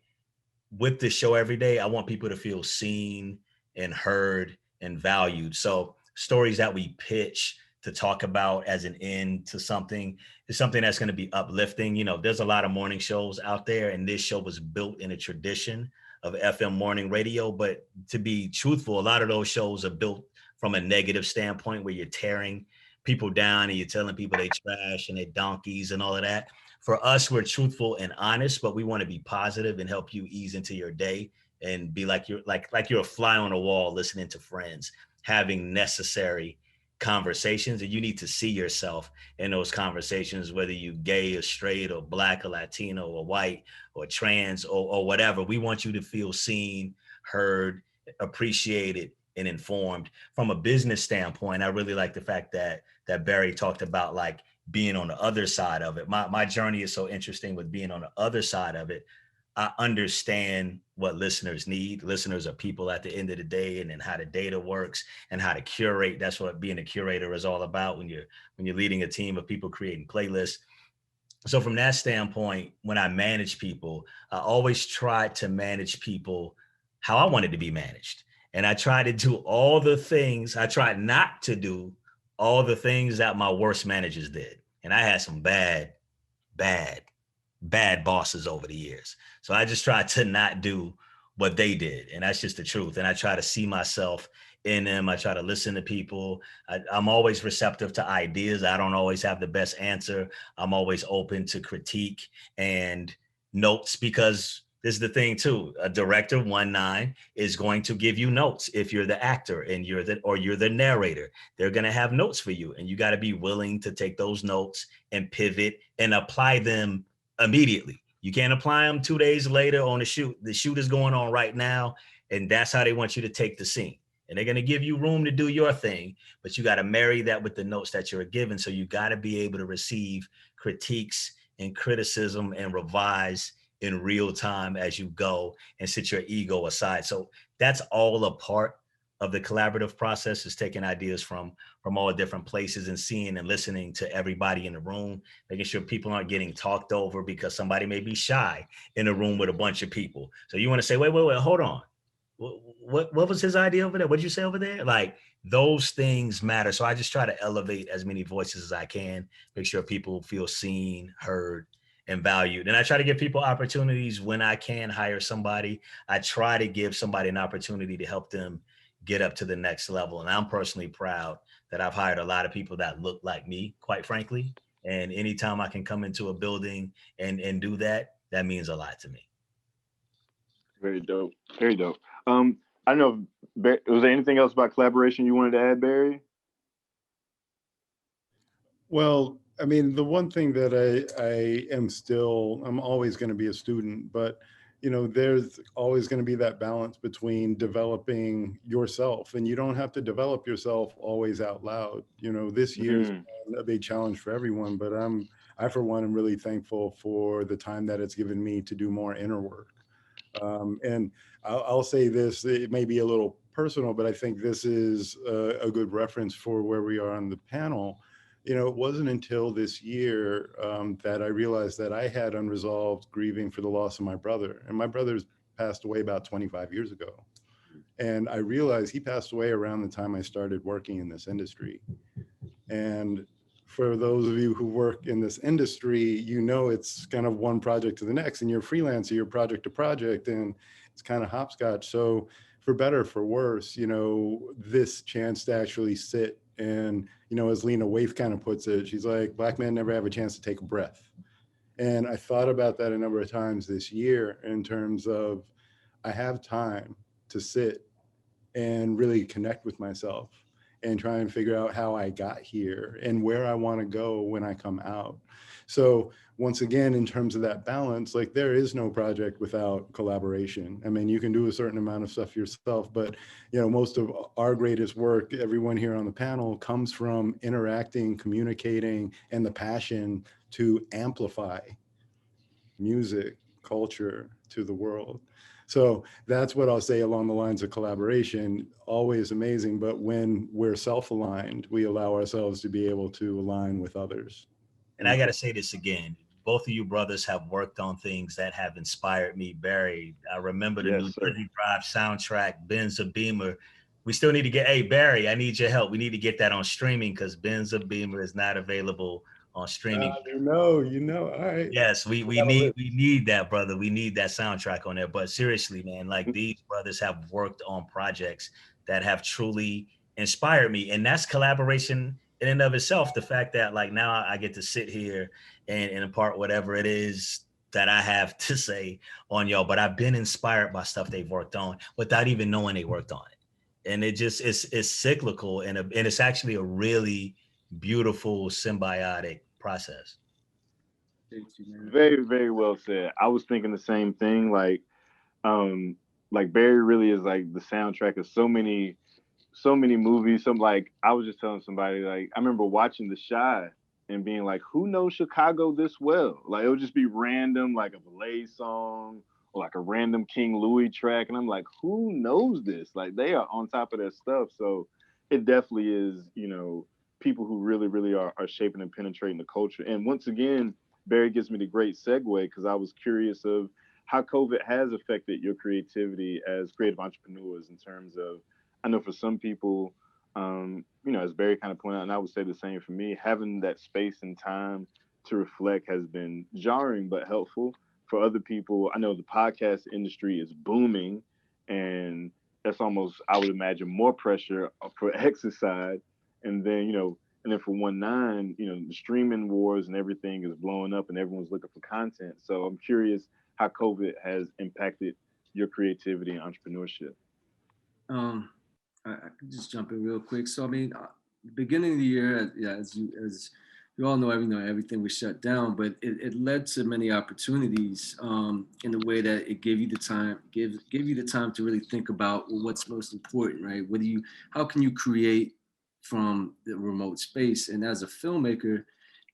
with the show every day, I want people to feel seen and heard and valued. So stories that we pitch to talk about as an end to something is something that's going to be uplifting. There's a lot of morning shows out there, and this show was built in a tradition of FM morning radio. But to be truthful, a lot of those shows are built from a negative standpoint where you're tearing people down and you're telling people they trash and they donkeys and all of that. For us, we're truthful and honest, but we want to be positive and help you ease into your day and be like you're a fly on a wall listening to friends, having necessary conversations. And you need to see yourself in those conversations, whether you gay or straight or black or Latino or white or trans or whatever. We want you to feel seen, heard, appreciated, and informed. From a business standpoint, I really like the fact that Barry talked about like being on the other side of it. My journey is so interesting with being on the other side of it. I understand what listeners need. Listeners are people at the end of the day, and then how the data works and how to curate. That's what being a curator is all about when you're leading a team of people creating playlists. So from that standpoint, when I manage people, I always try to manage people how I wanted to be managed. And I try to do all the things, I tried not to do all the things that my worst managers did. And I had some bad bosses over the years. So I just try to not do what they did. And that's just the truth. And I try to see myself in them. I try to listen to people. I'm always receptive to ideas. I don't always have the best answer. I'm always open to critique and notes, because this is the thing too. A director 1-9 is going to give you notes. If you're the actor and you're the narrator, they're going to have notes for you. And you got to be willing to take those notes and pivot and apply them immediately. You can't apply them 2 days later on the shoot. The shoot is going on right now, and that's how they want you to take the scene. And they're going to give you room to do your thing, but you got to marry that with the notes that you're given. So you got to be able to receive critiques and criticism and revise in real time as you go and set your ego aside. So that's all a part of the collaborative process, is taking ideas from all different places and seeing and listening to everybody in the room, making sure people aren't getting talked over because somebody may be shy in a room with a bunch of people. So you want to say, wait, hold on. What was his idea over there? What did you say over there? Like, those things matter. So I just try to elevate as many voices as I can, make sure people feel seen, heard, and valued. And I try to give people opportunities when I can hire somebody. I try to give somebody an opportunity to help them get up to the next level. And I'm personally proud that I've hired a lot of people that look like me, quite frankly. And anytime I can come into a building and do that, that means a lot to me. Very dope. Very dope. I don't know, was there anything else about collaboration you wanted to add, Barry? Well, I mean, the one thing that I'm always going to be a student, but there's always going to be that balance between developing yourself, and you don't have to develop yourself always out loud. This year's been a big challenge for everyone, but I'm I, for one, am really thankful for the time that it's given me to do more inner work. And I'll say this, it may be a little personal, but I think this is a good reference for where we are on the panel. You know, it wasn't until this year that I realized that I had unresolved grieving for the loss of my brother. And my brother's passed away about 25 years ago. And I realized he passed away around the time I started working in this industry. And for those of you who work in this industry, you know, it's kind of one project to the next, and you're freelancer, you're project to project, and it's kind of hopscotch. So for better, for worse, you know, this chance to actually sit and, you know, as Lena Waithe kind of puts it, she's like, Black men never have a chance to take a breath. And I thought about that a number of times this year in terms of I have time to sit and really connect with myself and try and figure out how I got here and where I want to go when I come out. So once again, in terms of that balance, like there is no project without collaboration. I mean, you can do a certain amount of stuff yourself, but you know, most of our greatest work, everyone here on the panel, comes from interacting, communicating, and the passion to amplify music, culture to the world. So that's what I'll say along the lines of collaboration, always amazing, but when we're self-aligned, we allow ourselves to be able to align with others. And I got to say this again. Both of you brothers have worked on things that have inspired me. Barry, I remember the New Jersey Drive soundtrack, Benz a Beamer. We still need to get, hey, Barry, I need your help. We need to get that on streaming because Benz a Beamer is not available on streaming. You know, all right. Yes, we need that, brother. We need that soundtrack on there. But seriously, man, like these brothers have worked on projects that have truly inspired me. And that's collaboration in and of itself. The fact that like now I get to sit here and impart whatever it is that I have to say on y'all. But I've been inspired by stuff they've worked on without even knowing they worked on it. And it just it's cyclical and it's actually a really beautiful symbiotic process. Very, very well said. I was thinking the same thing. Like Barry really is like the soundtrack of so many movies. Some like I was just telling somebody, like I remember watching The Chi and being like, who knows Chicago this well? Like it would just be random, like a Valet song or like a random King Louis track, and I'm like, who knows this? Like they are on top of their stuff. So it definitely is, you know, people who really, really are shaping and penetrating the culture. And once again, Barry gives me the great segue because I was curious of how COVID has affected your creativity as creative entrepreneurs in terms of, I know for some people, you know, as Barry kind of pointed out, and I would say the same for me, having that space and time to reflect has been jarring but helpful. For other people, I know the podcast industry is booming, and that's almost, I would imagine, more pressure for exercise. And then, you know, and then for 1-9, you know, the streaming wars and everything is blowing up and everyone's looking for content. So I'm curious how COVID has impacted your creativity and entrepreneurship. I could just jump in real quick. So I mean, beginning of the year, yeah, as you all know, everything was shut down, but it led to many opportunities in the way that it gave you the time, give you the time to really think about what's most important, right? How can you create from the remote space? And as a filmmaker,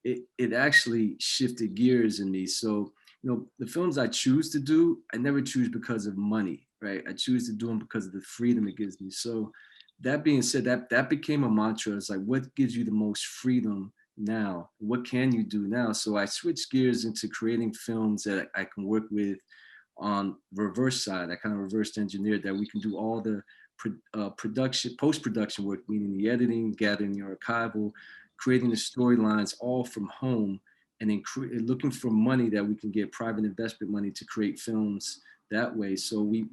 it actually shifted gears in me. So, you know, the films I choose to do, I never choose because of money, right? I choose to do them because of the freedom it gives me. So that being said, that became a mantra. It's like, what gives you the most freedom now? What can you do now? So I switched gears into creating films that I can work with on reverse side. I kind of reverse engineered that we can do all the production, post-production work, meaning the editing, gathering your archival, creating the storylines all from home, and then looking for money that we can get private investment money to create films that way. So we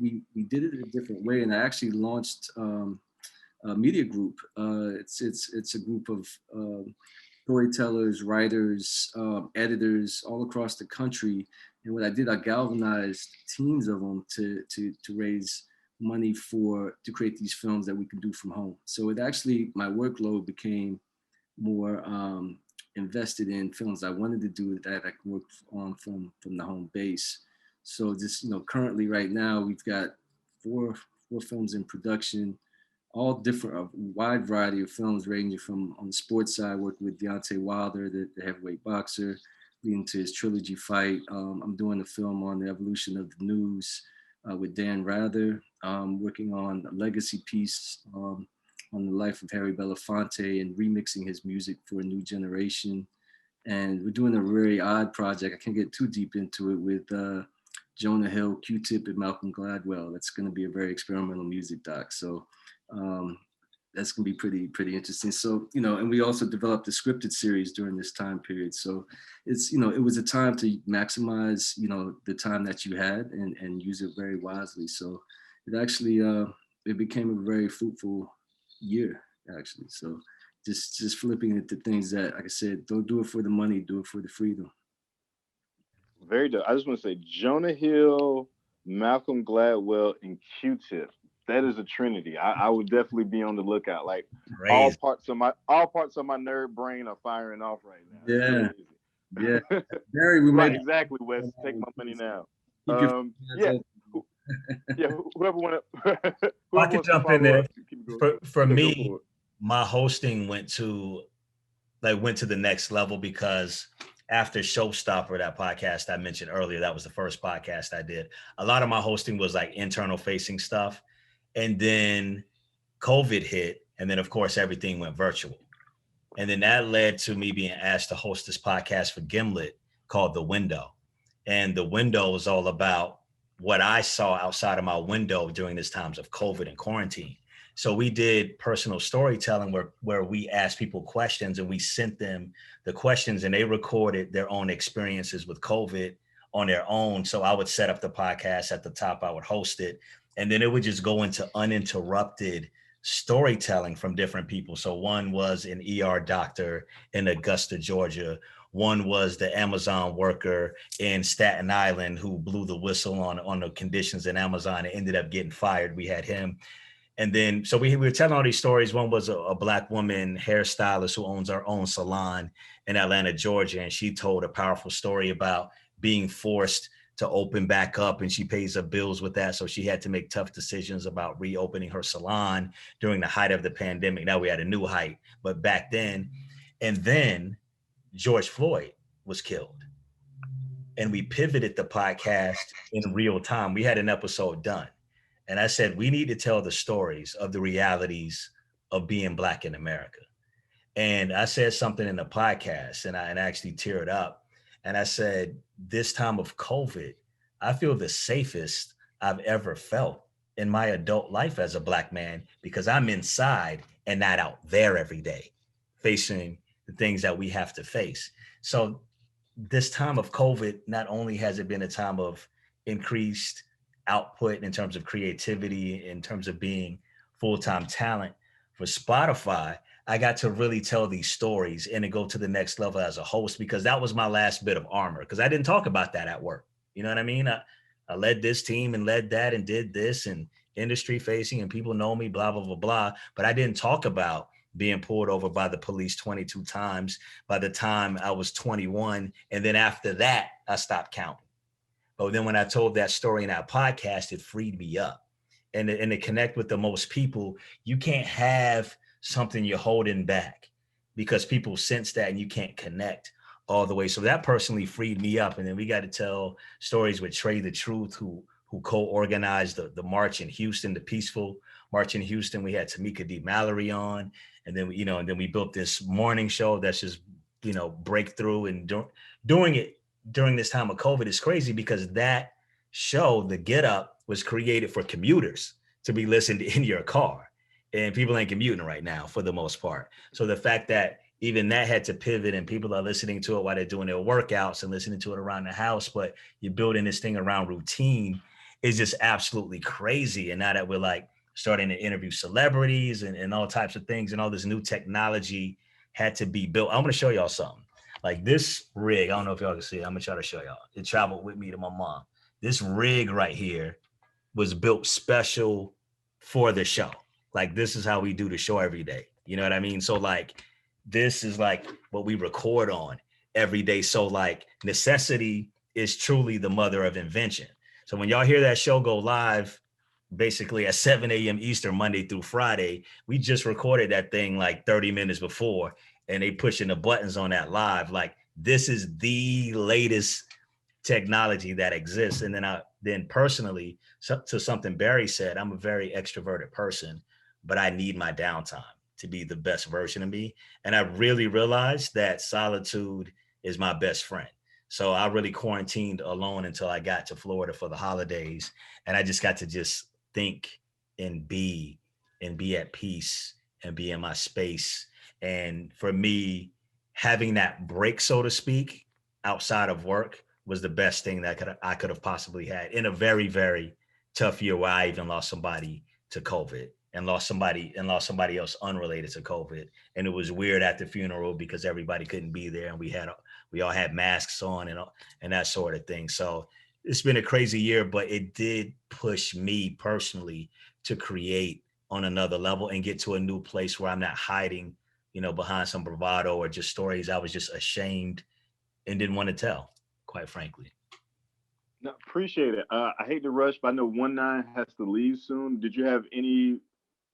did it in a different way, and I actually launched a media group. It's a group of storytellers, writers, editors all across the country. And what I did, I galvanized teams of them to raise money to create these films that we can do from home. So it actually, my workload became more invested in films I wanted to do that I can work on from the home base. So just, you know, currently right now we've got four films in production, all different, a wide variety of films ranging from, on the sports side, working with Deontay Wilder, the heavyweight boxer, leading to his trilogy fight. I'm doing a film on the evolution of the news with Dan Rather, working on a legacy piece on the life of Harry Belafonte and remixing his music for a new generation. And we're doing a very odd project. I can't get too deep into it with Jonah Hill, Q-Tip, and Malcolm Gladwell. That's going to be a very experimental music doc. So that's going to be pretty interesting. So, and we also developed a scripted series during this time period. So it's, it was a time to maximize, the time that you had and use it very wisely. So it actually, it became a very fruitful year, actually. So just flipping it to things that, like I said, don't do it for the money, do it for the freedom. Very dope. I just want to say Jonah Hill, Malcolm Gladwell, and Q-Tip. That is a trinity. I would definitely be on the lookout. Like all parts of my nerd brain are firing off right now. Yeah. Barry, we right, exactly, Wes. Take my money now. Whoever want to. I can jump in there. For me, my hosting went to the next level because after Showstopper, that podcast I mentioned earlier, that was the first podcast I did. A lot of my hosting was like internal facing stuff. And then COVID hit. And then of course, everything went virtual. And then that led to me being asked to host this podcast for Gimlet called The Window. And The Window is all about what I saw outside of my window during these times of COVID and quarantine. So we did personal storytelling where we asked people questions and we sent them the questions and they recorded their own experiences with COVID on their own. So I would set up the podcast at the top, I would host it, and then it would just go into uninterrupted storytelling from different people. So one was an ER doctor in Augusta, Georgia. One was the Amazon worker in Staten Island who blew the whistle on the conditions in Amazon and ended up getting fired. We had him. And then, so we were telling all these stories. One was a Black woman hairstylist who owns her own salon in Atlanta, Georgia. And she told a powerful story about being forced to open back up, and she pays her bills with that. So she had to make tough decisions about reopening her salon during the height of the pandemic. Now we had a new height, but back then. And then George Floyd was killed. And we pivoted the podcast in real time. We had an episode done. And I said, we need to tell the stories of the realities of being Black in America. And I said something in the podcast and I actually teared up. And I said, this time of COVID, I feel the safest I've ever felt in my adult life as a Black man because I'm inside and not out there every day facing the things that we have to face. So this time of COVID, not only has it been a time of increased output in terms of creativity, in terms of being full-time talent for Spotify, I got to really tell these stories and to go to the next level as a host, because that was my last bit of armor, because I didn't talk about that at work. You know what I mean? I led this team and led that and did this and industry facing and people know me, blah, blah, blah, blah. But I didn't talk about being pulled over by the police 22 times by the time I was 21. And then after that, I stopped counting. But then when I told that story in that podcast, it freed me up. And to connect with the most people, you can't have something you're holding back because people sense that and you can't connect all the way. So that personally freed me up. And then we got to tell stories with Trey the Truth, who co-organized the march in Houston, the peaceful march in Houston. We had Tamika D. Mallory on. And then, and then we built this morning show that's just, breakthrough, and doing it during this time of COVID is crazy because that show, The Get Up, was created for commuters to be listened in your car, and people ain't commuting right now for the most part. So the fact that even that had to pivot and people are listening to it while they're doing their workouts and listening to it around the house, but you're building this thing around routine is just absolutely crazy. And now that we're like starting to interview celebrities and all types of things and all this new technology had to be built. I'm going to show y'all something. Like this rig, I don't know if y'all can see it. I'm going to try to show y'all. It traveled with me to my mom. This rig right here was built special for the show. Like this is how we do the show every day. You know what I mean? So like, this is like what we record on every day. So like necessity is truly the mother of invention. So when y'all hear that show go live, basically at 7 a.m. Eastern, Monday through Friday, we just recorded that thing like 30 minutes before and they pushing the buttons on that live. Like this is the latest technology that exists. And then personally, to something Barry said, I'm a very extroverted person, but I need my downtime to be the best version of me. And I really realized that solitude is my best friend. So I really quarantined alone until I got to Florida for the holidays. And I just got to just think and be at peace and be in my space. And for me, having that break, so to speak, outside of work was the best thing that I could have possibly had in a very, very tough year where I even lost somebody to COVID and lost somebody else unrelated to COVID. And it was weird at the funeral because everybody couldn't be there and we all had masks on and that sort of thing. So it's been a crazy year, but it did push me personally to create on another level and get to a new place where I'm not hiding, behind some bravado or just stories I was just ashamed and didn't want to tell, quite frankly. No, appreciate it. I hate to rush, but I know 19 has to leave soon. Did you have any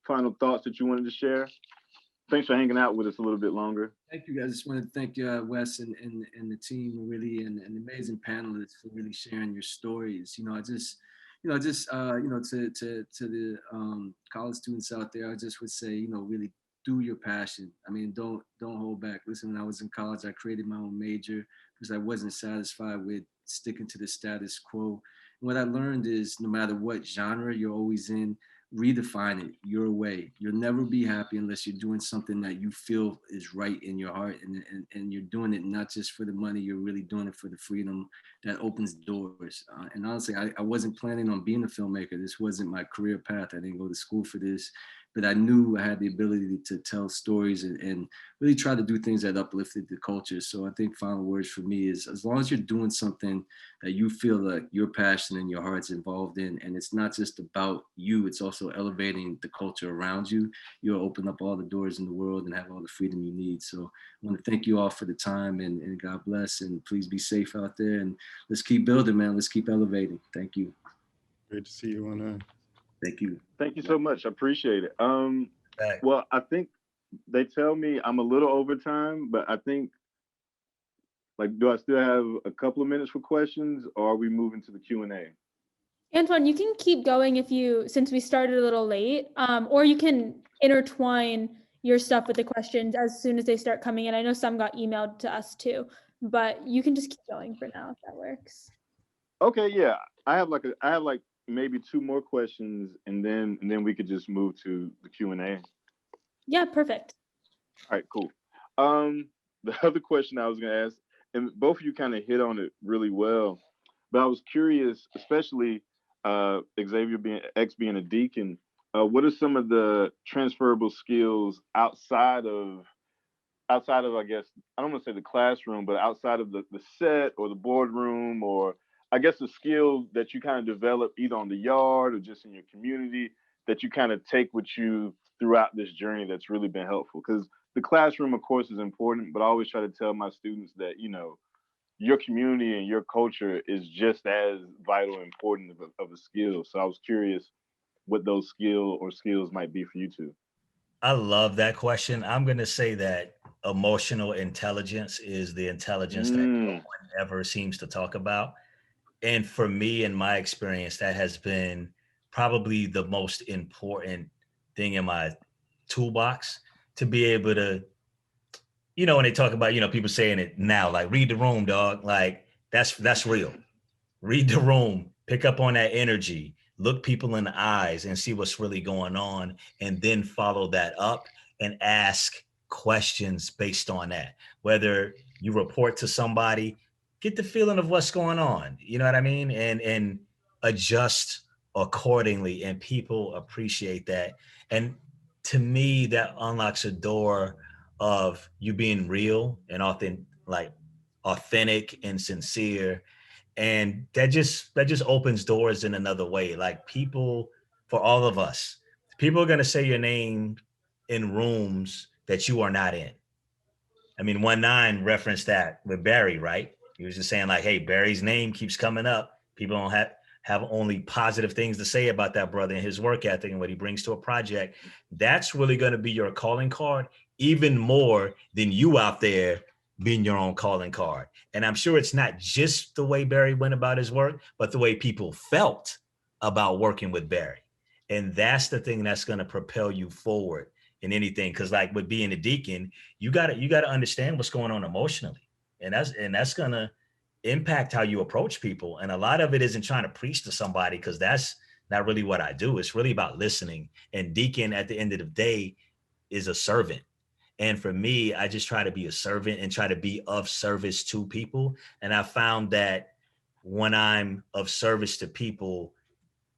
final thoughts that you wanted to share? Thanks for hanging out with us a little bit longer. Thank you guys. I just wanted to thank Wes and the team really and the amazing panelists for really sharing your stories. To the college students out there, I just would say, really do your passion. I mean, don't hold back. Listen, when I was in college, I created my own major because I wasn't satisfied with sticking to the status quo. And what I learned is no matter what genre you're always in, redefine it your way. You'll never be happy unless you're doing something that you feel is right in your heart and you're doing it not just for the money, you're really doing it for the freedom that opens doors. And honestly, I wasn't planning on being a filmmaker. This wasn't my career path. I didn't go to school for this, but I knew I had the ability to tell stories and really try to do things that uplifted the culture. So I think final words for me is as long as you're doing something that you feel like your passion and your heart's involved in, and it's not just about you, it's also elevating the culture around you, you'll open up all the doors in the world and have all the freedom you need. So I want to thank you all for the time and God bless, and please be safe out there and let's keep building, man. Let's keep elevating. Thank you. Great to see you on. Thank you. Thank you so much. I appreciate it. Well, I think they tell me I'm a little over time, but I think, do I still have a couple of minutes for questions, or are we moving to the Q&A? Antoine, you can keep going since we started a little late, or you can intertwine your stuff with the questions as soon as they start coming in. I know some got emailed to us too, but you can just keep going for now if that works. Okay, yeah. I have maybe two more questions, and then we could just move to the Q&A. Yeah, perfect. All right, cool. The other question I was going to ask, and both of you kind of hit on it really well, but I was curious, especially Xavier being a deacon, what are some of the transferable skills outside of, I guess, I don't want to say the classroom, but outside of the set or the boardroom, or I guess the skill that you kind of develop either on the yard or just in your community that you kind of take with you throughout this journey that's really been helpful? Because the classroom, of course, is important, but I always try to tell my students that, your community and your culture is just as vital and important of a skill. So I was curious what those skills might be for you two. I love that question. I'm going to say that emotional intelligence is the intelligence that no one ever seems to talk about. And for me, in my experience, that has been probably the most important thing in my toolbox, to be able to, when they talk about, people saying it now, like read the room, dog, like that's real. Read the room, pick up on that energy, look people in the eyes and see what's really going on, and then follow that up and ask questions based on that. Whether you report to somebody, get the feeling of what's going on, you know what I mean? And adjust accordingly, and people appreciate that. And to me, that unlocks a door of you being real and authentic and sincere. And that just opens doors in another way. Like people, for all of us, people are going to say your name in rooms that you are not in. I mean, 19 referenced that with Barry, right? He was just saying like, hey, Barry's name keeps coming up. People don't have only positive things to say about that brother and his work ethic and what he brings to a project. That's really going to be your calling card, even more than you out there being your own calling card. And I'm sure it's not just the way Barry went about his work, but the way people felt about working with Barry. And that's the thing that's going to propel you forward in anything. Cause like with being a deacon, you gotta understand what's going on emotionally. And that's going to impact how you approach people. And a lot of it isn't trying to preach to somebody, because that's not really what I do. It's really about listening. And deacon at the end of the day is a servant. And for me, I just try to be a servant and try to be of service to people. And I found that when I'm of service to people,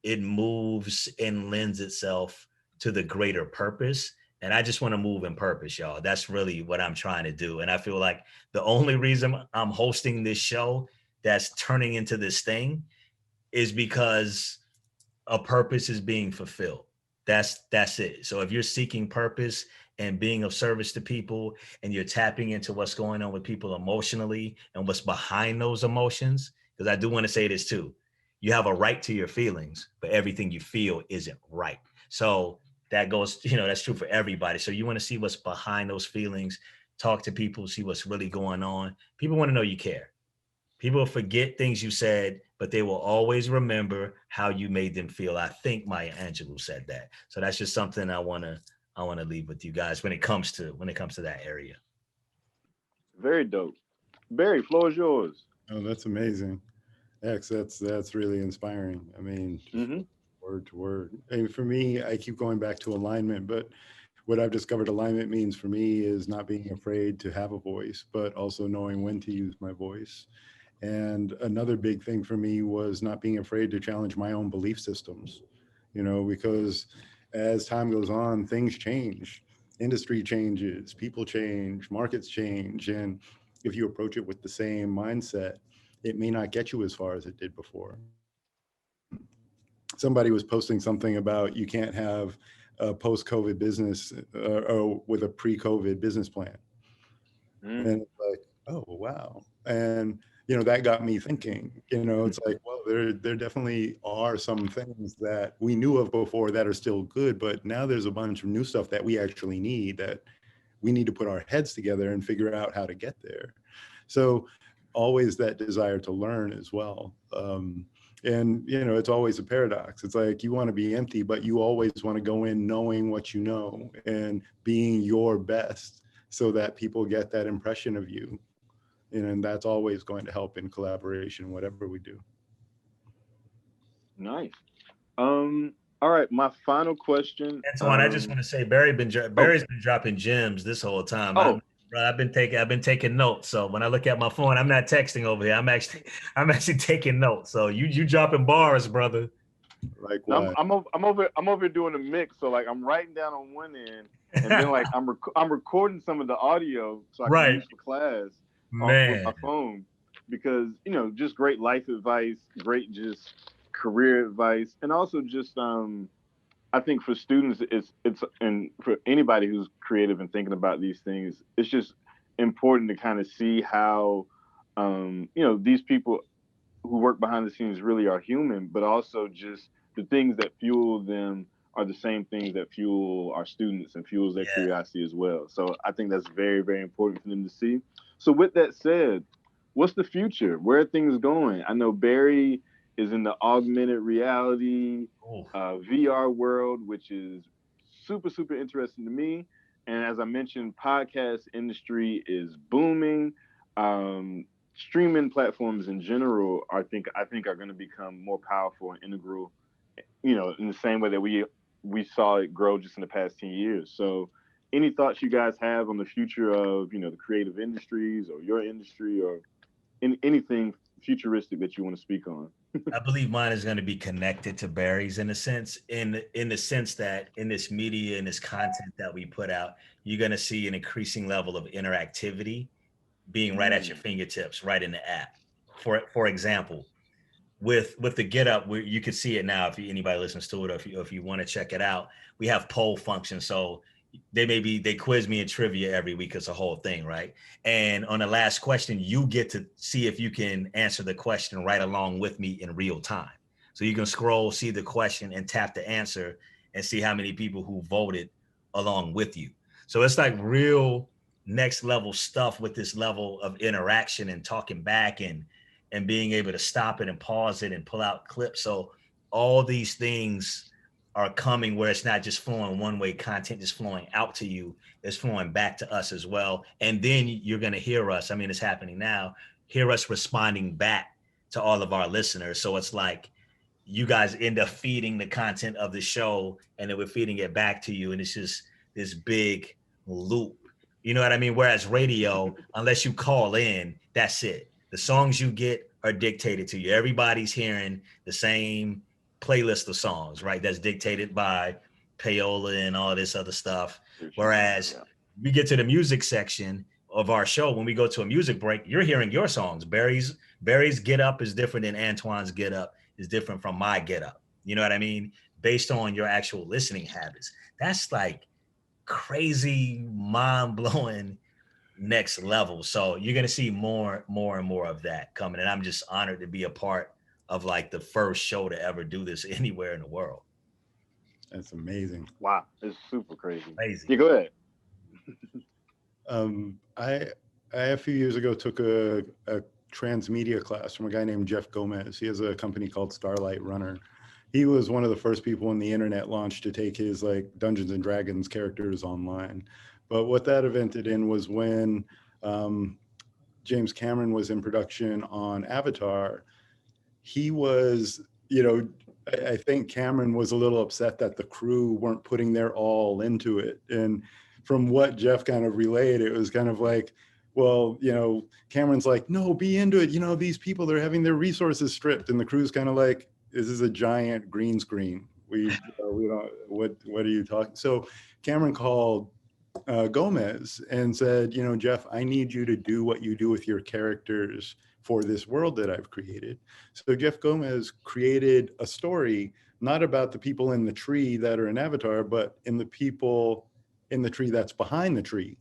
it moves and lends itself to the greater purpose. And I just want to move in purpose, y'all. That's really what I'm trying to do. And I feel like the only reason I'm hosting this show that's turning into this thing is because a purpose is being fulfilled. That's it. So if you're seeking purpose and being of service to people, and you're tapping into what's going on with people emotionally and what's behind those emotions, because I do want to say this too, you have a right to your feelings, but everything you feel isn't right. So that goes, that's true for everybody. So you want to see what's behind those feelings, talk to people, see what's really going on. People want to know you care. People forget things you said, but they will always remember how you made them feel. I think Maya Angelou said that. So that's just something I want to leave with you guys when it comes to that area. Very dope. Barry, floor is yours. Oh, that's amazing. X, that's really inspiring. I mean, Mm-hmm. word to word. And for me, I keep going back to alignment, but what I've discovered alignment means for me is not being afraid to have a voice, but also knowing when to use my voice. And another big thing for me was not being afraid to challenge my own belief systems, because as time goes on, things change, industry changes, people change, markets change. And if you approach it with the same mindset, it may not get you as far as it did before. Somebody was posting something about you can't have a post-COVID business or with a pre-COVID business plan. And it's like, oh, wow. And, that got me thinking, it's like, well, there definitely are some things that we knew of before that are still good, but now there's a bunch of new stuff that we actually need, that we need to put our heads together and figure out how to get there. So always that desire to learn as well. And, it's always a paradox. It's like you want to be empty, but you always want to go in knowing what you know and being your best so that people get that impression of you. And that's always going to help in collaboration, whatever we do. Nice. All right, my final question. Antoine, I just want to say Barry's been dropping gems this whole time. I've been taking notes. So when I look at my phone, I'm not texting over here. I'm actually taking notes. So you dropping bars, brother. Like what? I'm over doing a mix. So like I'm writing down on one end, and then like I'm recording some of the audio so I can use for class with my phone, because just great life advice, great just career advice, and also just I think for students, it's and for anybody who's creative and thinking about these things, it's just important to kind of see how, these people who work behind the scenes really are human, but also just the things that fuel them are the same things that fuel our students and fuels their curiosity as well. So I think that's very, very important for them to see. So with that said, what's the future? Where are things going? I know Barry is in the augmented reality VR world, which is super, super interesting to me. And as I mentioned, podcast industry is booming. Streaming platforms in general, I think are going to become more powerful and integral, in the same way that we saw it grow just in the past 10 years. So any thoughts you guys have on the future of, the creative industries or your industry or anything futuristic that you want to speak on? I believe mine is going to be connected to Barry's in a sense, in the sense that in this media and this content that we put out, you're going to see an increasing level of interactivity being right at your fingertips, right in the app. For example, with the Get Up, where you can see it now if anybody listens to it, or if you want to check it out, we have poll functions. So they quiz me in trivia every week. It's a whole thing, right? And on the last question, you get to see if you can answer the question right along with me in real time. So you can scroll, see the question, and tap the answer and see how many people who voted along with you. So it's like real next level stuff with this level of interaction and talking back and being able to stop it and pause it and pull out clips. So all these things are coming where it's not just flowing one way, content just flowing out to you, it's flowing back to us as well. And then you're going to hear us, I mean, it's happening now, hear us responding back to all of our listeners. So it's like you guys end up feeding the content of the show and then we're feeding it back to you. And it's just this big loop. You know what I mean? Whereas radio, unless you call in, that's it. The songs you get are dictated to you. Everybody's hearing the same playlist of songs, right? That's dictated by payola and all this other stuff. Whereas we get to the music section of our show, when we go to a music break, you're hearing your songs. Barry's Get Up is different than Antoine's Get Up is different from my Get Up. You know what I mean? Based on your actual listening habits. That's like crazy, mind-blowing next level. So you're going to see more and more of that coming. And I'm just honored to be a part of like the first show to ever do this anywhere in the world. That's amazing. Wow, it's super crazy. Crazy. Yeah, go ahead. I a few years ago took a transmedia class from a guy named Jeff Gomez. He has a company called Starlight Runner. He was one of the first people in the internet launch to take his like Dungeons and Dragons characters online. But what that evented in was when James Cameron was in production on Avatar, he was, you know, I think Cameron was a little upset that the crew weren't putting their all into it. And from what Jeff kind of relayed, it was kind of like, well, you know, Cameron's like, no, be into it. You know, these people, they're having their resources stripped. And the crew's kind of like, this is a giant green screen. We don't, what are you talking? So Cameron called Gomez and said, you know, Jeff, I need you to do what you do with your characters for this world that I've created. So Jeff Gomez created a story, not about the people in the tree that are in Avatar, but in the people in the tree that's behind the tree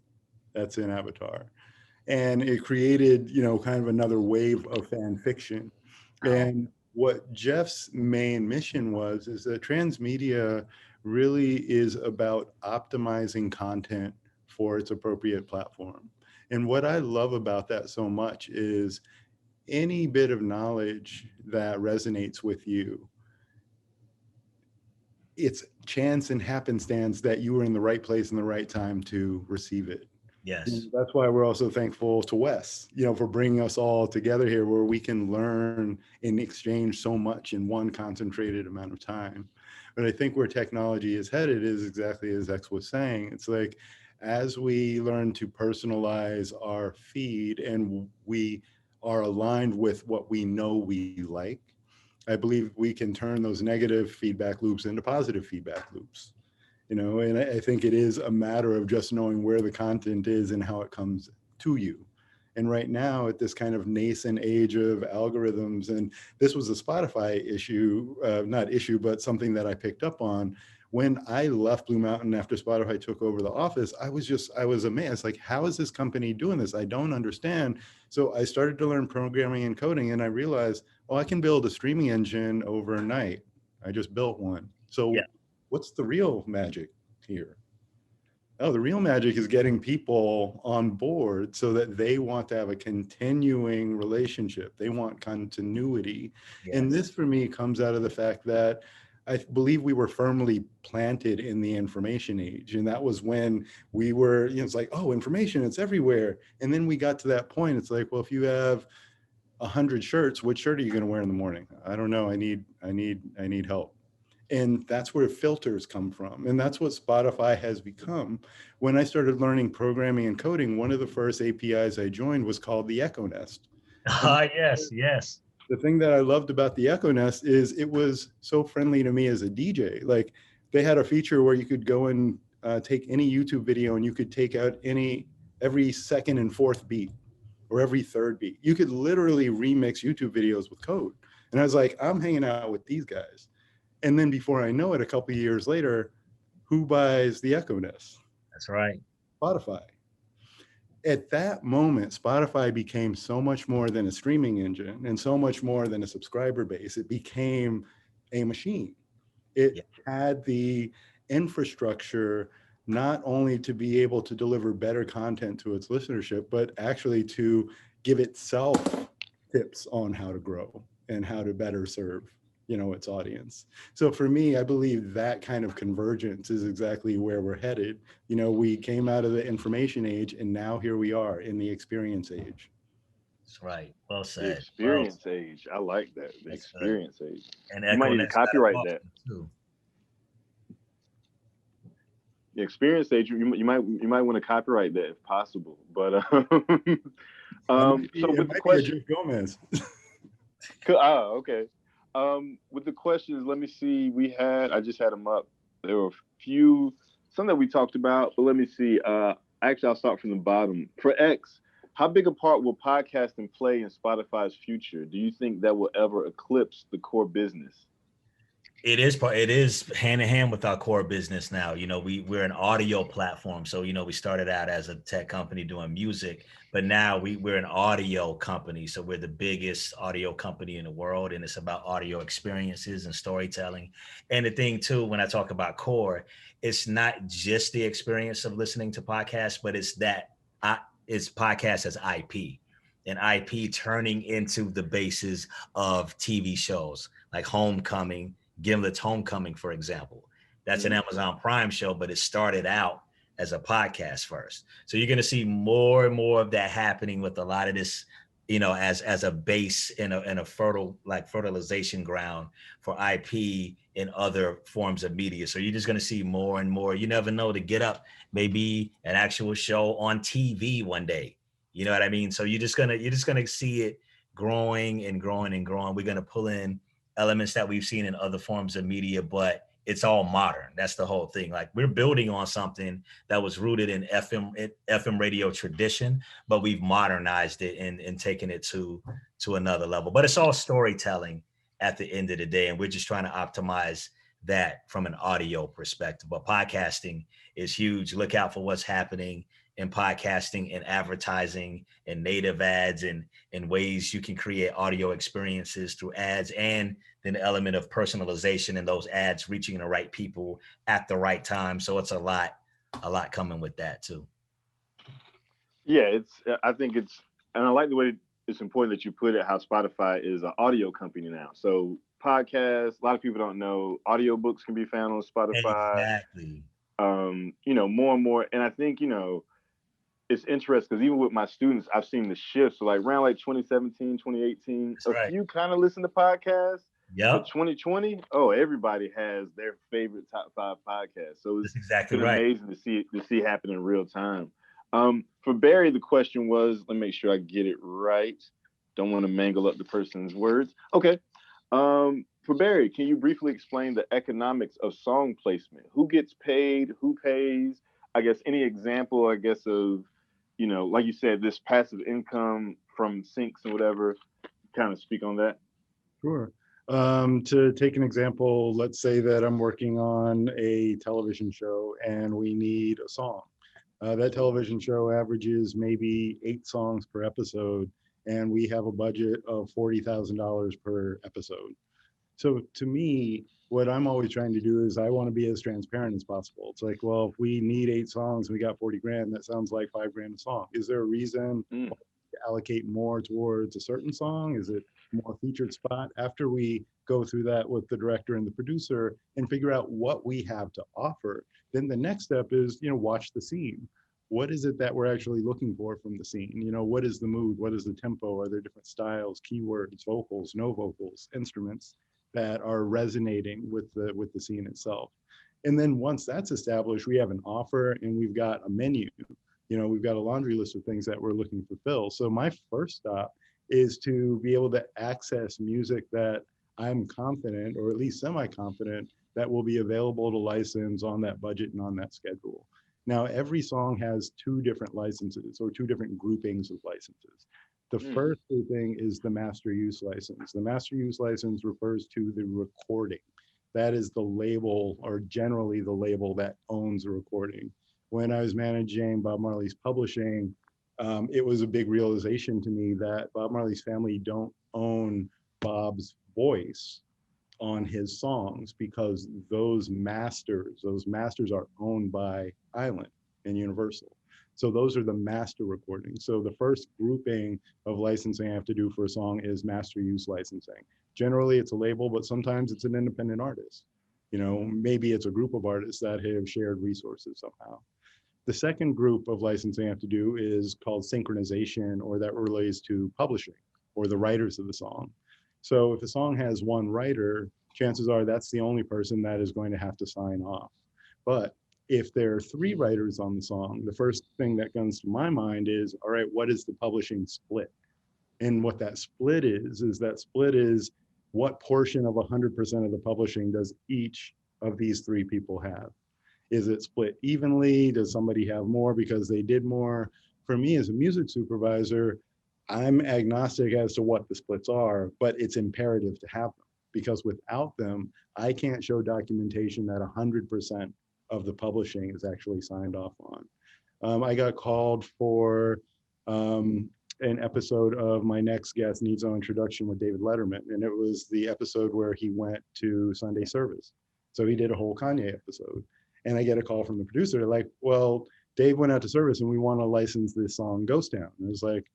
that's in Avatar. And it created, you know, kind of another wave of fan fiction. And what Jeff's main mission was is that transmedia really is about optimizing content for its appropriate platform. And what I love about that so much is any bit of knowledge that resonates with you, it's chance and happenstance that you were in the right place in the right time to receive it. Yes. And that's why we're also thankful to Wes, you know, for bringing us all together here where we can learn and exchange so much in one concentrated amount of time. But I think where technology is headed is exactly as X was saying. It's like, as we learn to personalize our feed and we are aligned with what we know we like, I believe we can turn those negative feedback loops into positive feedback loops. You know, and I think it is a matter of just knowing where the content is and how it comes to you. And right now at this kind of nascent age of algorithms, and this was a Spotify issue, not issue, but something that I picked up on. When I left Blue Mountain after Spotify took over the office, I was amazed. Like, how is this company doing this? I don't understand. So I started to learn programming and coding, and I realized, oh, I can build a streaming engine overnight. I just built one. So yeah. What's the real magic here? Oh, the real magic is getting people on board so that they want to have a continuing relationship. They want continuity. Yes. And this for me comes out of the fact that I believe we were firmly planted in the information age. And that was when we were, you know, it's like, oh, information, it's everywhere. And then we got to that point. It's like, well, if you have 100 shirts, which shirt are you going to wear in the morning? I don't know. I need help. And that's where filters come from. And that's what Spotify has become. When I started learning programming and coding, one of the first APIs I joined was called the Echo Nest. Yes. The thing that I loved about the Echo Nest is it was so friendly to me as a DJ. Like, they had a feature where you could go and take any YouTube video and you could take out every second and fourth beat or every third beat. You could literally remix YouTube videos with code. And I was like, I'm hanging out with these guys. And then before I know it, a couple of years later, who buys the Echo Nest? That's right. Spotify. At that moment, Spotify became so much more than a streaming engine and so much more than a subscriber base. It became a machine. It had the infrastructure not only to be able to deliver better content to its listenership, but actually to give itself tips on how to grow and how to better serve, its audience. So for me, I believe that kind of convergence is exactly where we're headed. We came out of the information age, and now here we are in the experience age. That's right. Well The said. Well experience age. I like that. The That's good. experience age. And You might echoing need to that side of copyright that. Boston too. The experience age. You might want to copyright that if possible. But so with the question, Jeff Gomez. Okay. With the questions, let me see. I just had them up. There were some that we talked about, but let me see. Actually, I'll start from the bottom. For X, how big a part will podcasting play in Spotify's future? Do you think that will ever eclipse the core business? It is hand in hand with our core business now. We're an audio platform. So, we started out as a tech company doing music, but now we're an audio company. So we're the biggest audio company in the world, and it's about audio experiences and storytelling. And the thing too, when I talk about core, it's not just the experience of listening to podcasts, but it's podcast as IP, and IP turning into the basis of TV shows like Homecoming. Gimlet's Homecoming, for example. That's an Amazon Prime show, but it started out as a podcast first. So you're going to see more and more of that happening with a lot of this, as a base in a fertilization ground for IP in other forms of media. So you're just going to see more and more. You never know, to Get Up maybe an actual show on TV one day. You know what I mean? So you're just gonna see it growing and growing and growing. We're gonna pull in elements that we've seen in other forms of media, but it's all modern. That's the whole thing. Like, we're building on something that was rooted in FM radio tradition, but we've modernized it and taken it to another level. But it's all storytelling at the end of the day, and we're just trying to optimize that from an audio perspective. But podcasting is huge. Look out for what's happening in podcasting and advertising and native ads and ways you can create audio experiences through ads, and then the element of personalization and those ads reaching the right people at the right time. So it's a lot coming with that too. Yeah, I think and I like the way it's important that you put it, how Spotify is an audio company now. So podcasts, a lot of people don't know, audiobooks can be found on Spotify. Exactly. More and more. And I think, it's interesting because even with my students, I've seen the shift. So like around like 2017, 2018, That's right. few kind of listen to podcasts. Yeah. But 2020, everybody has their favorite top 5 podcasts. So it's exactly been right. amazing to see happen in real time. For Barry, the question was, let me make sure I get it right. Don't want to mangle up the person's words. Okay. For Barry, can you briefly explain the economics of song placement? Who gets paid? Who pays? I guess any example, of, like you said, this passive income from syncs and whatever, kind of speak on that. Sure. To take an example, let's say that I'm working on a television show and we need a song. That television show averages maybe 8 songs per episode, and we have a budget of $40,000 per episode. So to me, what I'm always trying to do is I want to be as transparent as possible. It's like, well, if we need 8 songs, we got 40 grand, that sounds like $5,000 a song. Is there a reason to allocate more towards a certain song? Is it more featured spot? After we go through that with the director and the producer and figure out what we have to offer, then the next step is, watch the scene. What is it that we're actually looking for from the scene? What is the mood? What is the tempo? Are there different styles, keywords, vocals, no vocals, instruments that are resonating with the scene itself? And then once that's established, we have an offer and we've got a menu. We've got a laundry list of things that we're looking to fulfill. So my first stop is to be able to access music that I'm confident, or at least semi-confident, that will be available to license on that budget and on that schedule. Now, every song has 2 different licenses, or 2 different groupings of licenses. The first grouping is the master use license. The master use license refers to the recording. That is the label, or generally the label, that owns the recording. When I was managing Bob Marley's publishing, it was a big realization to me that Bob Marley's family don't own Bob's voice. on his songs because those masters are owned by Island and Universal. So those are the master recordings. So the first grouping of licensing I have to do for a song is master use licensing. Generally it's a label, but sometimes it's an independent artist. You know, maybe it's a group of artists that have shared resources somehow. The second group of licensing I have to do is called synchronization, or that relates to publishing or the writers of the song. So if a song has one writer, chances are that's the only person that is going to have to sign off. But if there are three writers on the song, the first thing that comes to my mind is, all right, what is the publishing split? And what that split is what portion of 100% of the publishing does each of these three people have? Is it split evenly? Does somebody have more because they did more? For me as a music supervisor, I'm agnostic as to what the splits are, but it's imperative to have them because without them, I can't show documentation that 100% of the publishing is actually signed off on. I got called for an episode of My Next Guest Needs No Introduction with David Letterman, and it was the episode where he went to Sunday service. So he did a whole Kanye episode. And I get a call from the producer, like, well, Dave went out to service and we want to license this song Ghost Town. And I was like,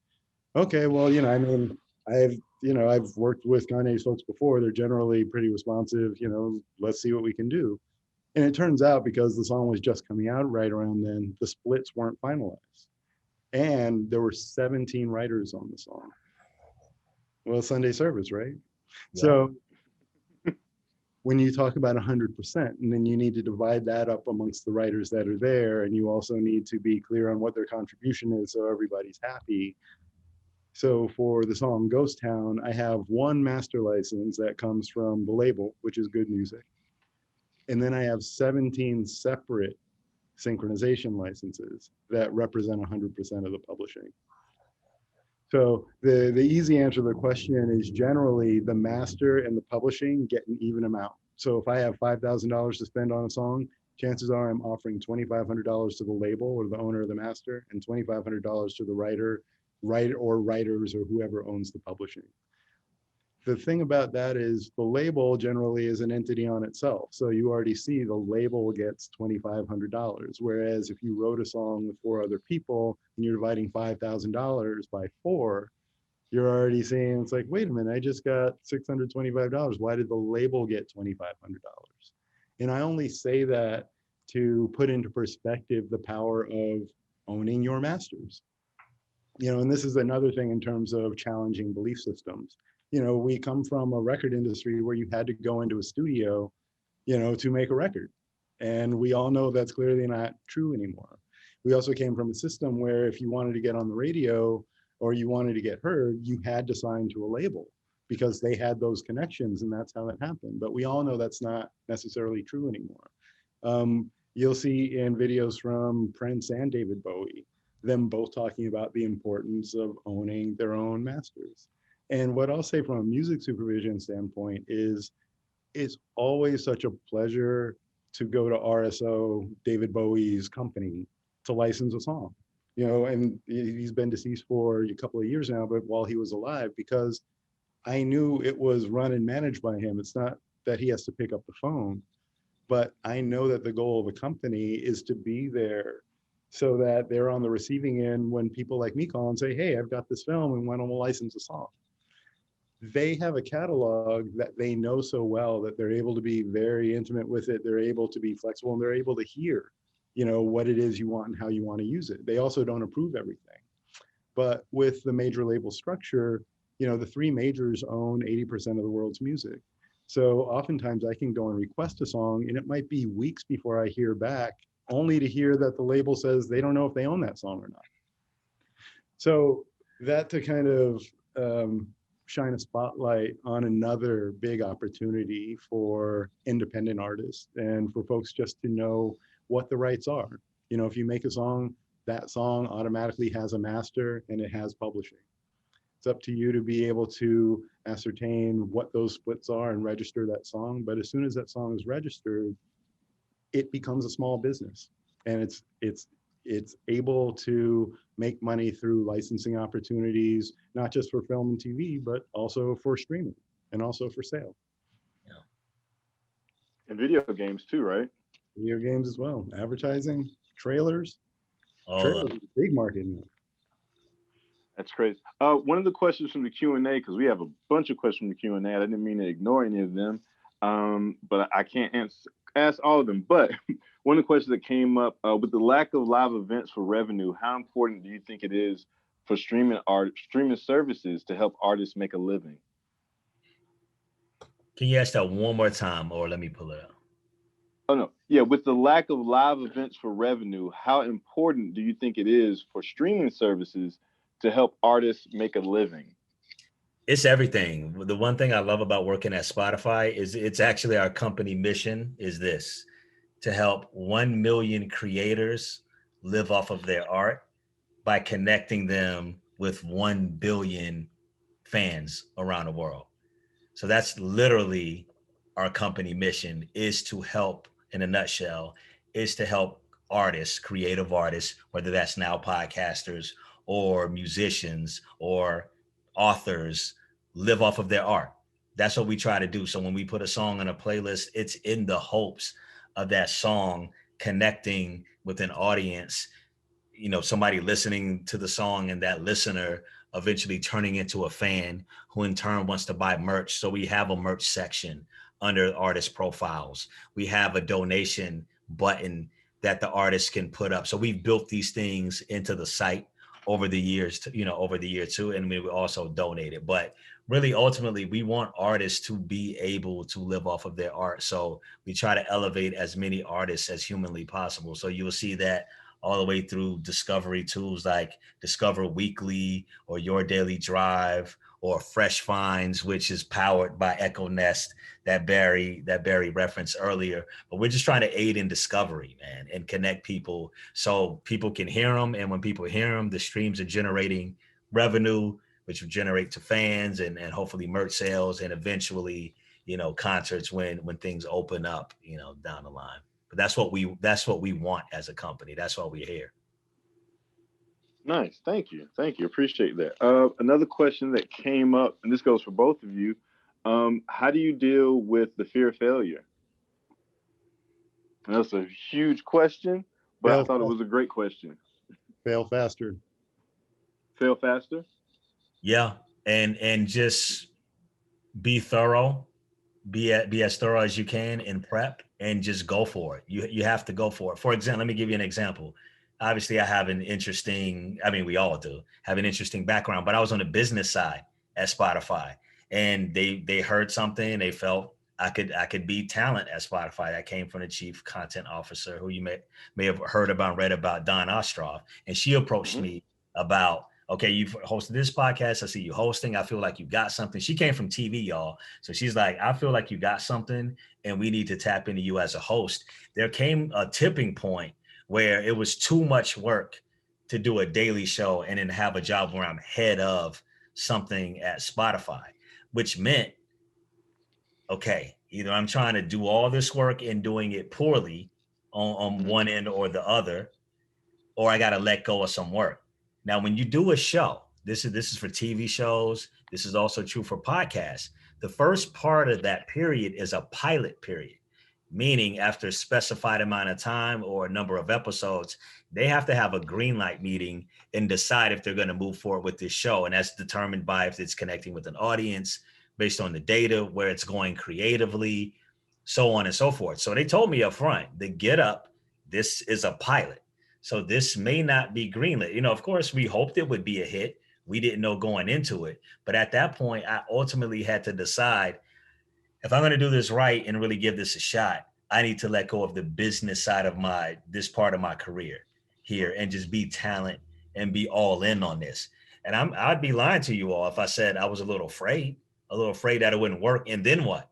okay, well, you know, I mean, I've worked with Kanye's folks before. They're generally pretty responsive, you know, let's see what we can do. And it turns out because the song was just coming out right around then, the splits weren't finalized. And there were 17 writers on the song. Well, Sunday service, right? Yeah. So when you talk about 100%, and then you need to divide that up amongst the writers that are there, and you also need to be clear on what their contribution is so everybody's happy. So for the song Ghost Town, I have one master license that comes from the label, which is Good Music. And then I have 17 separate synchronization licenses that represent 100% of the publishing. So the easy answer to the question is generally the master and the publishing get an even amount. So if I have $5,000 to spend on a song, chances are I'm offering $2,500 to the label or the owner of the master and $2,500 to the writer or writers or whoever owns the publishing. The thing about that is the label generally is an entity on itself. So you already see the label gets $2,500. Whereas if you wrote a song with 4 other people and you're dividing $5,000 by 4, you're already seeing, it's like, wait a minute, I just got $625. Why did the label get $2,500? And I only say that to put into perspective the power of owning your masters. You know, and this is another thing in terms of challenging belief systems. You know, we come from a record industry where you had to go into a studio, you know, to make a record. And we all know that's clearly not true anymore. We also came from a system where if you wanted to get on the radio or you wanted to get heard, you had to sign to a label because they had those connections and that's how it happened. But we all know that's not necessarily true anymore. You'll see in videos from Prince and David Bowie, them both talking about the importance of owning their own masters. And what I'll say from a music supervision standpoint is it's always such a pleasure to go to RSO, David Bowie's company, to license a song. You know, and he's been deceased for a couple of years now, but while he was alive, because I knew it was run and managed by him. It's not that he has to pick up the phone, but I know that the goal of the company is to be there so that they're on the receiving end when people like me call and say, hey, I've got this film and why don't we license a song? They have a catalog that they know so well that they're able to be very intimate with it. They're able to be flexible and they're able to hear, you know, what it is you want and how you want to use it. They also don't approve everything. But with the major label structure, you know, the 3 majors own 80% of the world's music. So oftentimes I can go and request a song and it might be weeks before I hear back, only to hear that the label says they don't know if they own that song or not. So that to kind of shine a spotlight on another big opportunity for independent artists and for folks just to know what the rights are. You know, if you make a song, that song automatically has a master and it has publishing. It's up to you to be able to ascertain what those splits are and register that song. But as soon as that song is registered, it becomes a small business and it's able to make money through licensing opportunities, not just for film and TV, but also for streaming and also for sale. Yeah. And video games too, right? Video games as well. Advertising, trailers. All Trailers of is a big market now. That's crazy. One of the questions from the Q&A, because we have a bunch of questions from the Q&A. I didn't mean to ignore any of them, but I can't ask all of them. But one of the questions that came up, with the lack of live events for revenue, how important do you think it is for streaming services to help artists make a living? Can you ask that one more time, or let me pull it up? Oh, no. Yeah, with the lack of live events for revenue, how important do you think it is for streaming services to help artists make a living? It's everything. The one thing I love about working at Spotify is it's actually our company mission is this, to help 1 million creators live off of their art by connecting them with 1 billion fans around the world. So that's literally our company mission, is to help, in a nutshell, is to help artists, creative artists, whether that's now podcasters or musicians or authors, live off of their art. That's what we try to do. So when we put a song on a playlist, it's in the hopes of that song connecting with an audience, you know, somebody listening to the song and that listener eventually turning into a fan who in turn wants to buy merch. So we have a merch section under artist profiles. We have a donation button that the artist can put up. So we've built these things into the site over the years, over the year too. And we also donate it. But really, ultimately, we want artists to be able to live off of their art. So we try to elevate as many artists as humanly possible. So you will see that all the way through discovery tools like Discover Weekly or Your Daily Drive or Fresh Finds, which is powered by Echo Nest that Barry referenced earlier. But we're just trying to aid in discovery, man, and connect people so people can hear them. And when people hear them, the streams are generating revenue, which will generate to fans and hopefully merch sales and eventually, concerts when things open up, down the line. But that's what we want as a company. That's why we're here. Nice. Thank you. Appreciate that. Another question that came up, and this goes for both of you. How do you deal with the fear of failure? And that's a huge question, but I thought it was a great question. Fail faster. Fail faster? Yeah. And just be thorough. Be as thorough as you can in prep and just go for it. You have to go for it. For example, let me give you an example. Obviously, I have we all do have an interesting background, but I was on the business side at Spotify, and they heard something. They felt I could be talent at Spotify. That came from the chief content officer, who you may have heard about, read about, Dawn Ostroff. And she approached me about, okay, you've hosted this podcast. I see you hosting. I feel like you got something. She came from TV, y'all. So she's like, I feel like you got something and we need to tap into you as a host. There came a tipping point where it was too much work to do a daily show and then have a job where I'm head of something at Spotify, which meant, okay, either I'm trying to do all this work and doing it poorly on one end or the other, or I got to let go of some work. Now, when you do a show, this is for TV shows. This is also true for podcasts. The first part of that period is a pilot period, meaning after a specified amount of time or a number of episodes, they have to have a green light meeting and decide if they're going to move forward with this show. And that's determined by if it's connecting with an audience based on the data, where it's going creatively, so on and so forth. So they told me up front, the get up, this is a pilot. So this may not be greenlit. Of course, we hoped it would be a hit. We didn't know going into it. But at that point, I ultimately had to decide, if I'm going to do this right and really give this a shot, I need to let go of the business side of this part of my career here and just be talent and be all in on this. And I'd be lying to you all if I said I was a little afraid that it wouldn't work. And then what?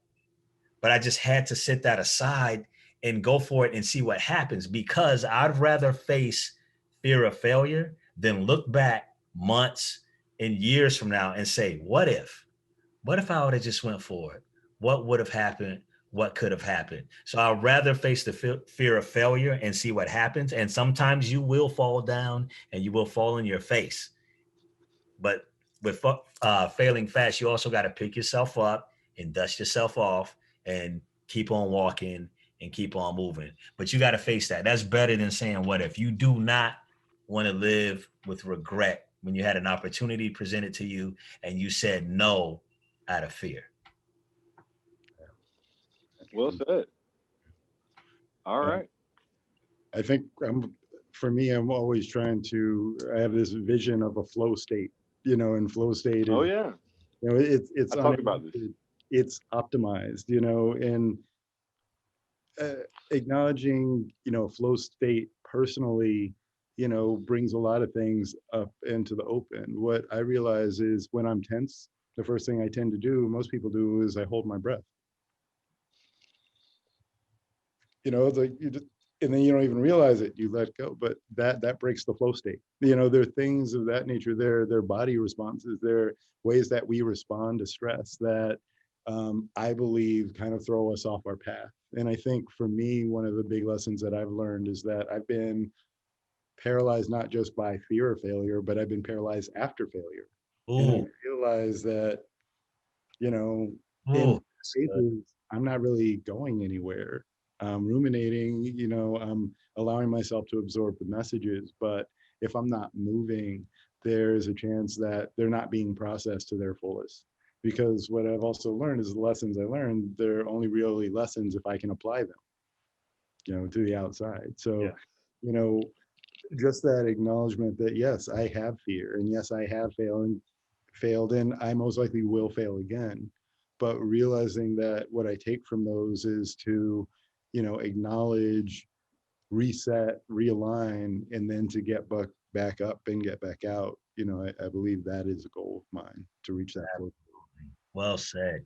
But I just had to set that aside and go for it and see what happens, because I'd rather face fear of failure than look back months and years from now and say, what if I would have just went for it? What would have happened? What could have happened? So I'd rather face the fear of failure and see what happens. And sometimes you will fall down and you will fall on your face. But with failing fast, you also got to pick yourself up and dust yourself off and keep on walking and keep on moving. But you got to face that. That's better than saying what if. You do not want to live with regret when you had an opportunity presented to you and you said no out of fear. Well said. All right. I think for me, I'm always trying to, I have this vision of a flow state, and flow state is, Oh yeah. It's I talked about this. It's optimized, and acknowledging, flow state personally, brings a lot of things up into the open. What I realize is when I'm tense, the first thing I tend to do, most people do, is I hold my breath. It's like and then you don't even realize it, you let go, but that breaks the flow state. There are things of that nature. There body responses, there are ways that we respond to stress that I believe kind of throw us off our path. And I think for me, one of the big lessons that I've learned is that I've been paralyzed not just by fear of failure, but I've been paralyzed after failure. Ooh. And I realized that, in phases, I'm not really going anywhere. Ruminating, I'm allowing myself to absorb the messages, but if I'm not moving, there's a chance that they're not being processed to their fullest. Because what I've also learned is the lessons I learned, they're only really lessons if I can apply them, to the outside. So, Yeah. Just that acknowledgement that yes, I have fear, and yes, I have failed, and I most likely will fail again. But realizing that what I take from those is to, acknowledge, reset, realign, and then to get back up and get back out. I believe that is a goal of mine, to reach that flow. Well said.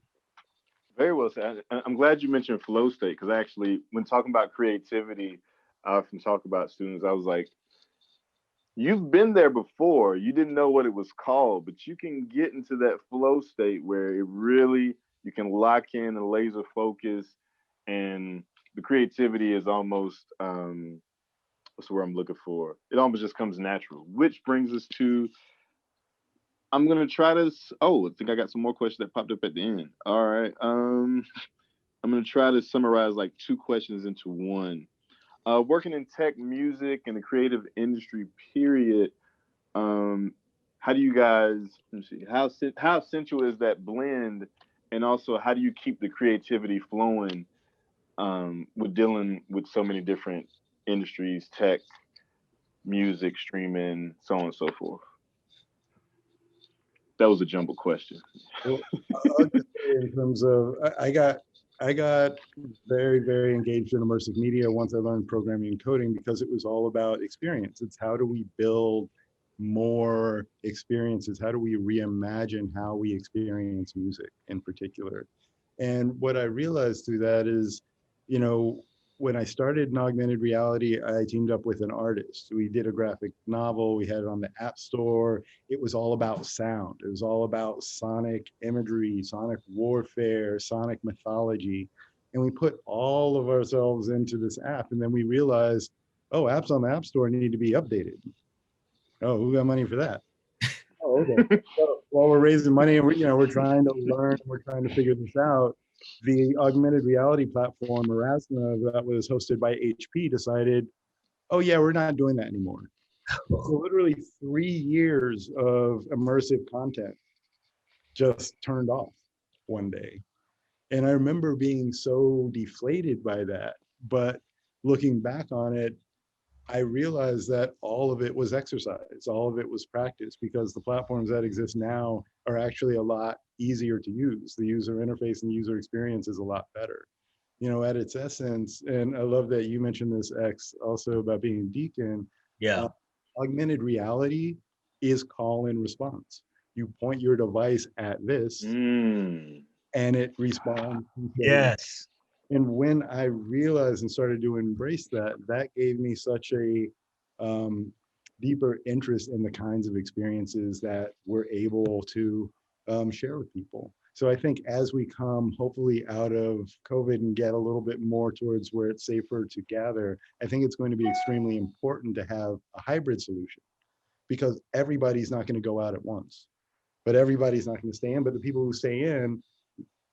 Very well said. I'm glad you mentioned flow state, because actually, when talking about creativity, I often talk about students. I was like, you've been there before. You didn't know what it was called, but you can get into that flow state where it really, you can lock in and laser focus, and the creativity is almost, what's the word I'm looking for? It almost just comes natural, which brings us to, I'm going to try to, I think I got some more questions that popped up at the end. All right. I'm going to try to summarize like two questions into one. Working in tech, music, and the creative industry, period. How do you guys, let me see, how essential is that blend, and also how do you keep the creativity flowing with dealing with so many different industries, tech, music, streaming, so on and so forth? That was a jumbled question. Well, I'll just say in terms of, I got very, very engaged in immersive media once I learned programming and coding, because it was all about experience. It's how do we build more experiences? How do we reimagine how we experience music in particular? And what I realized through that is, when I started in augmented reality, I teamed up with an artist. We did a graphic novel. We had it on the App Store. It was all about sound. It was all about sonic imagery, sonic warfare, sonic mythology. And we put all of ourselves into this app. And then we realized, oh, apps on the App Store need to be updated. Oh, who got money for that? Oh, okay. So while we're raising money and we're trying to learn, we're trying to figure this out, the augmented reality platform Erasmus that was hosted by HP decided, oh yeah, we're not doing that anymore. So literally 3 years of immersive content just turned off one day. And I remember being so deflated by that. But looking back on it, I realized that all of it was exercise, all of it was practice, because the platforms that exist now are actually a lot easier to use. The user interface and user experience is a lot better. At its essence, and I love that you mentioned this, X, also about being a deacon. Yeah. Augmented reality is call and response. You point your device at this, and it responds. Yes. And when I realized and started to embrace that, that gave me such a deeper interest in the kinds of experiences that we're able to share with people. So I think as we come hopefully out of COVID and get a little bit more towards where it's safer to gather, I think it's going to be extremely important to have a hybrid solution, because everybody's not going to go out at once, but everybody's not going to stay in. But the people who stay in,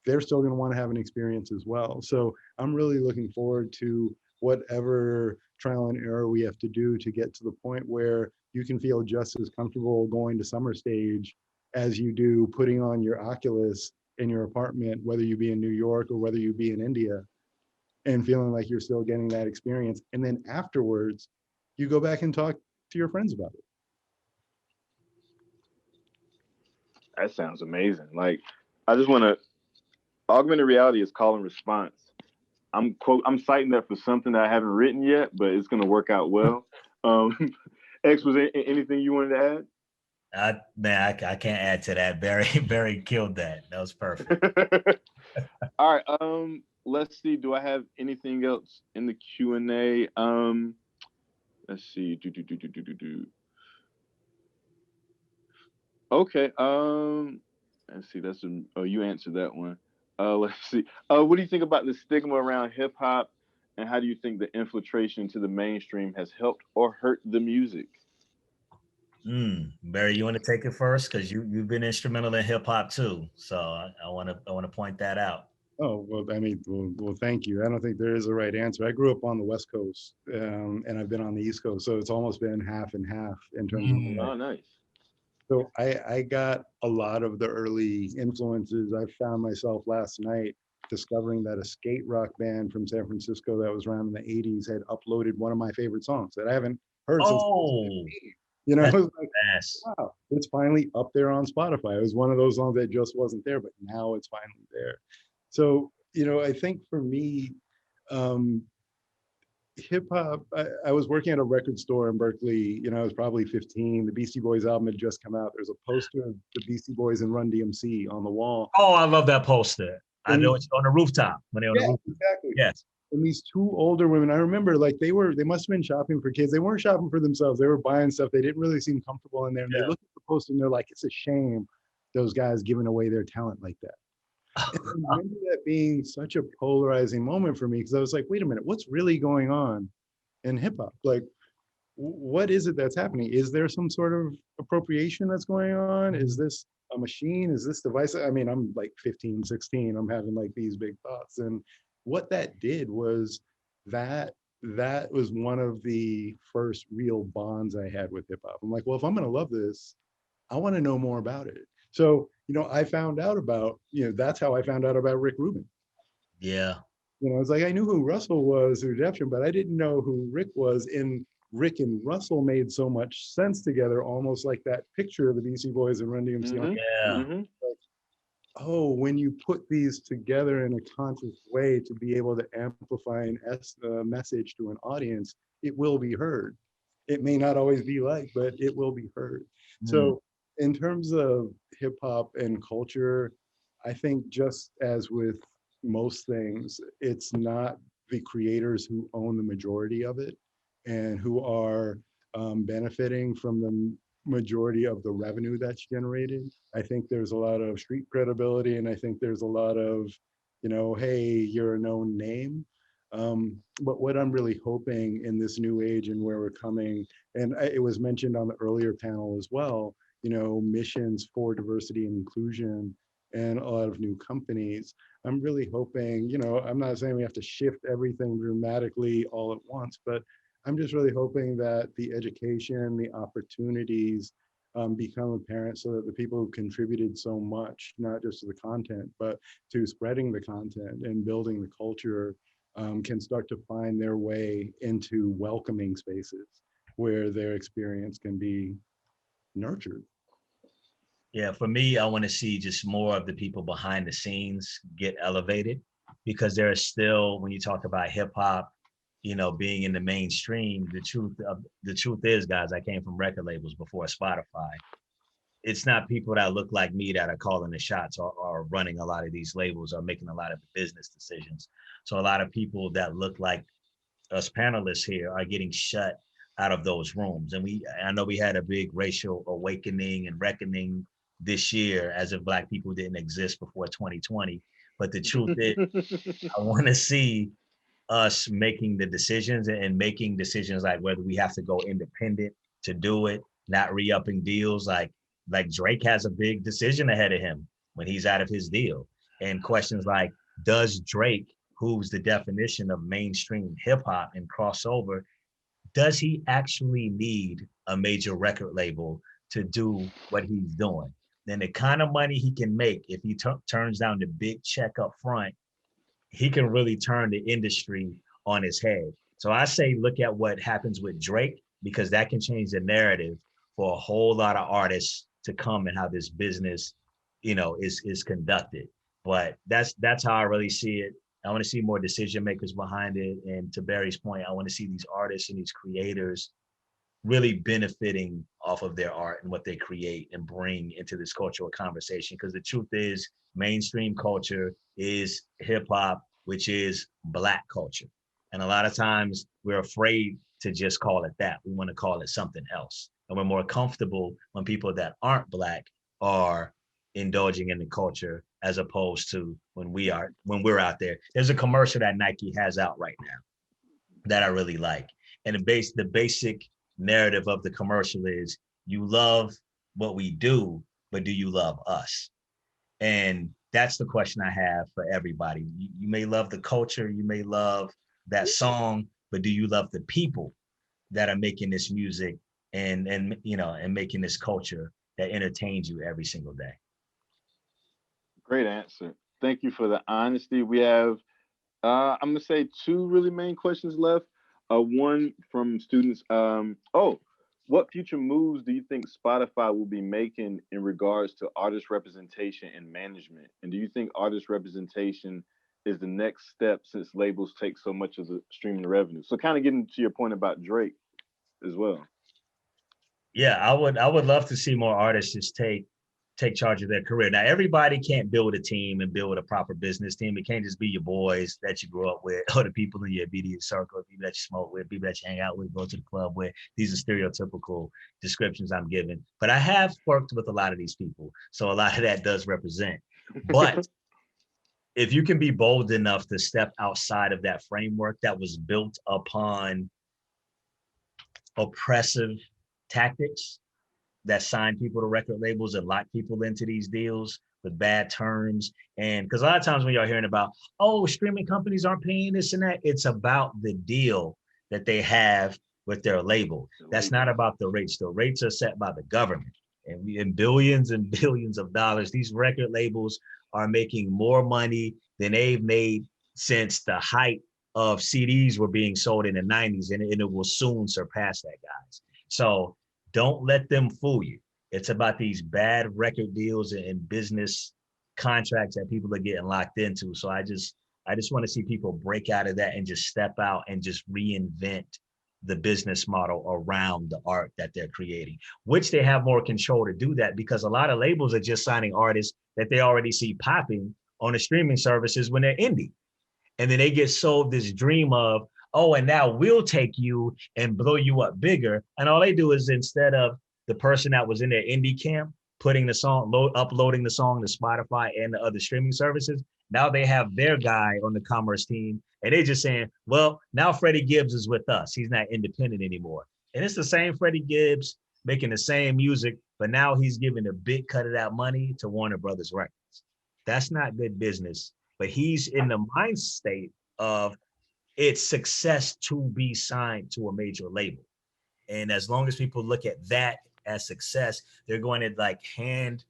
they're still going to want to have an experience as well. So I'm really looking forward to whatever trial and error we have to do to get to the point where you can feel just as comfortable going to summer stage as you do putting on your Oculus in your apartment, whether you be in New York or whether you be in India, and feeling like you're still getting that experience. And then afterwards, you go back and talk to your friends about it. That sounds amazing. Like, I just want to, augmented reality is call and response. I'm citing that for something that I haven't written yet, but it's going to work out well. X, was there anything you wanted to add? I can't add to that. Barry killed that. That was perfect. All right. Let's see. Do I have anything else in the Q&A? Let's see. Okay. Let's see. Oh, you answered that one. Let's see. What do you think about the stigma around hip hop, and how do you think the infiltration to the mainstream has helped or hurt the music? Barry, you want to take it first, because you've been instrumental in hip hop too. So I want to point that out. Oh, well, I mean, well, thank you. I don't think there is a right answer. I grew up on the West Coast, and I've been on the East Coast, so it's almost been half and half in terms of. Oh, nice. So I got a lot of the early influences. I found myself last night discovering that a skate rock band from San Francisco that was around in the 80s had uploaded one of my favorite songs that I haven't heard since. You know, it was like, wow, it's finally up there on Spotify. It was one of those songs that just wasn't there, but now it's finally there. So, you know, I think for me, hip hop, I was working at a record store in Berkeley. You know, I was probably 15. The Beastie Boys album had just come out. There's a poster of the Beastie Boys and Run DMC on the wall. Oh, I love that poster. I know it's on the rooftop. When they're on the rooftop. Exactly. Yes. And these two older women, I remember, like they must have been shopping for kids. They weren't shopping for themselves. They were buying stuff. They didn't really seem comfortable in there. And they looked at the poster and they're like, it's a shame those guys giving away their talent like that. And I remember that being such a polarizing moment for me, because I was like, wait a minute, what's really going on in hip hop? Like, what is it that's happening? Is there some sort of appropriation that's going on? Is this a machine? Is this device? I mean, I'm like 15, 16. I'm having like these big thoughts. And what that did was that was one of the first real bonds I had with hip hop. I'm like, well, if I'm going to love this, I want to know more about it. So, you know, I found out about, you know, that's how I found out about Rick Rubin. Yeah. You know, it's like, I knew who Russell was through Def Jam, but I didn't know who Rick was. And Rick and Russell made so much sense together, almost like that picture of the Beastie Boys and Run DMC. Mm-hmm. Yeah. Like, oh, when you put these together in a conscious way to be able to amplify a message to an audience, it will be heard. It may not always be liked, but it will be heard. So in terms of hip hop and culture, I think just as with most things, it's not the creators who own the majority of it and who are benefiting from the majority of the revenue that's generated. I think there's a lot of street credibility, and I think there's a lot of, you know, hey, you're a known name. But what I'm really hoping in this new age and where we're coming, and it was mentioned on the earlier panel as well, you know, missions for diversity and inclusion and a lot of new companies. I'm really hoping, you know, I'm not saying we have to shift everything dramatically all at once, but I'm just really hoping that the education, the opportunities become apparent so that the people who contributed so much, not just to the content, but to spreading the content and building the culture, can start to find their way into welcoming spaces where their experience can be nurtured. Yeah, for me, I want to see just more of the people behind the scenes get elevated, because there is still, when you talk about hip hop, you know, being in the mainstream, the truth is, guys, I came from record labels before Spotify. It's not people that look like me that are calling the shots or running a lot of these labels or making a lot of the business decisions. So a lot of people that look like us panelists here are getting shut out of those rooms. And I know we had a big racial awakening and reckoning this year, as if Black people didn't exist before 2020. But the truth is, I want to see us making the decisions and making decisions like whether we have to go independent to do it, not re-upping deals. Like Drake has a big decision ahead of him when he's out of his deal. And questions like, does Drake, who's the definition of mainstream hip hop and crossover, does he actually need a major record label to do what he's doing? Then the kind of money he can make if he turns down the big check up front, he can really turn the industry on its head. So I say look at what happens with Drake, because that can change the narrative for a whole lot of artists to come and how this business, is conducted. But that's how I really see it. I want to see more decision makers behind it. And to Barry's point, I want to see these artists and these creators really benefiting off of their art and what they create and bring into this cultural conversation. Because the truth is, mainstream culture is hip hop, which is Black culture. And a lot of times we're afraid to just call it that. We want to call it something else. And we're more comfortable when people that aren't Black are indulging in the culture, as opposed to when we're out there. There's a commercial that Nike has out right now that I really like. And the basic narrative of the commercial is, you love what we do, but do you love us? And that's the question I have for everybody. You may love the culture, you may love that song, but do you love the people that are making this music and making this culture that entertains you every single day? Great answer. Thank you for the honesty. We have, I'm gonna say, two really main questions left. One from students. What future moves do you think Spotify will be making in regards to artist representation and management? And do you think artist representation is the next step, since labels take so much of the streaming revenue? So kind of getting to your point about Drake as well. Yeah, I would love to see more artists just take charge of their career. Now, everybody can't build a team and build a proper business team. It can't just be your boys that you grew up with, or the people in your immediate circle, people that you smoke with, people that you hang out with, go to the club with. These are stereotypical descriptions I'm giving. But I have worked with a lot of these people, so a lot of that does represent. But if you can be bold enough to step outside of that framework that was built upon oppressive tactics that sign people to record labels and lock people into these deals with bad terms. And because a lot of times when you're hearing about, oh, streaming companies aren't paying this and that, it's about the deal that they have with their label. That's not about the rates. The rates are set by the government. And in billions and billions of dollars, these record labels are making more money than they've made since the height of CDs were being sold in the 90s, and it will soon surpass that, guys. So don't let them fool you. It's about these bad record deals and business contracts that people are getting locked into. So I just want to see people break out of that and just step out and just reinvent the business model around the art that they're creating, which they have more control to do that, because a lot of labels are just signing artists that they already see popping on the streaming services when they're indie. And then they get sold this dream of, oh, and now we'll take you and blow you up bigger. And all they do is, instead of the person that was in their indie camp putting the song, uploading the song to Spotify and the other streaming services, now they have their guy on the commerce team, and they just saying, well, now Freddie Gibbs is with us. He's not independent anymore. And it's the same Freddie Gibbs making the same music, but now he's giving a big cut of that money to Warner Brothers Records. That's not good business. But he's in the mind state of it's success to be signed to a major label. And as long as people look at that as success, they're going to like hand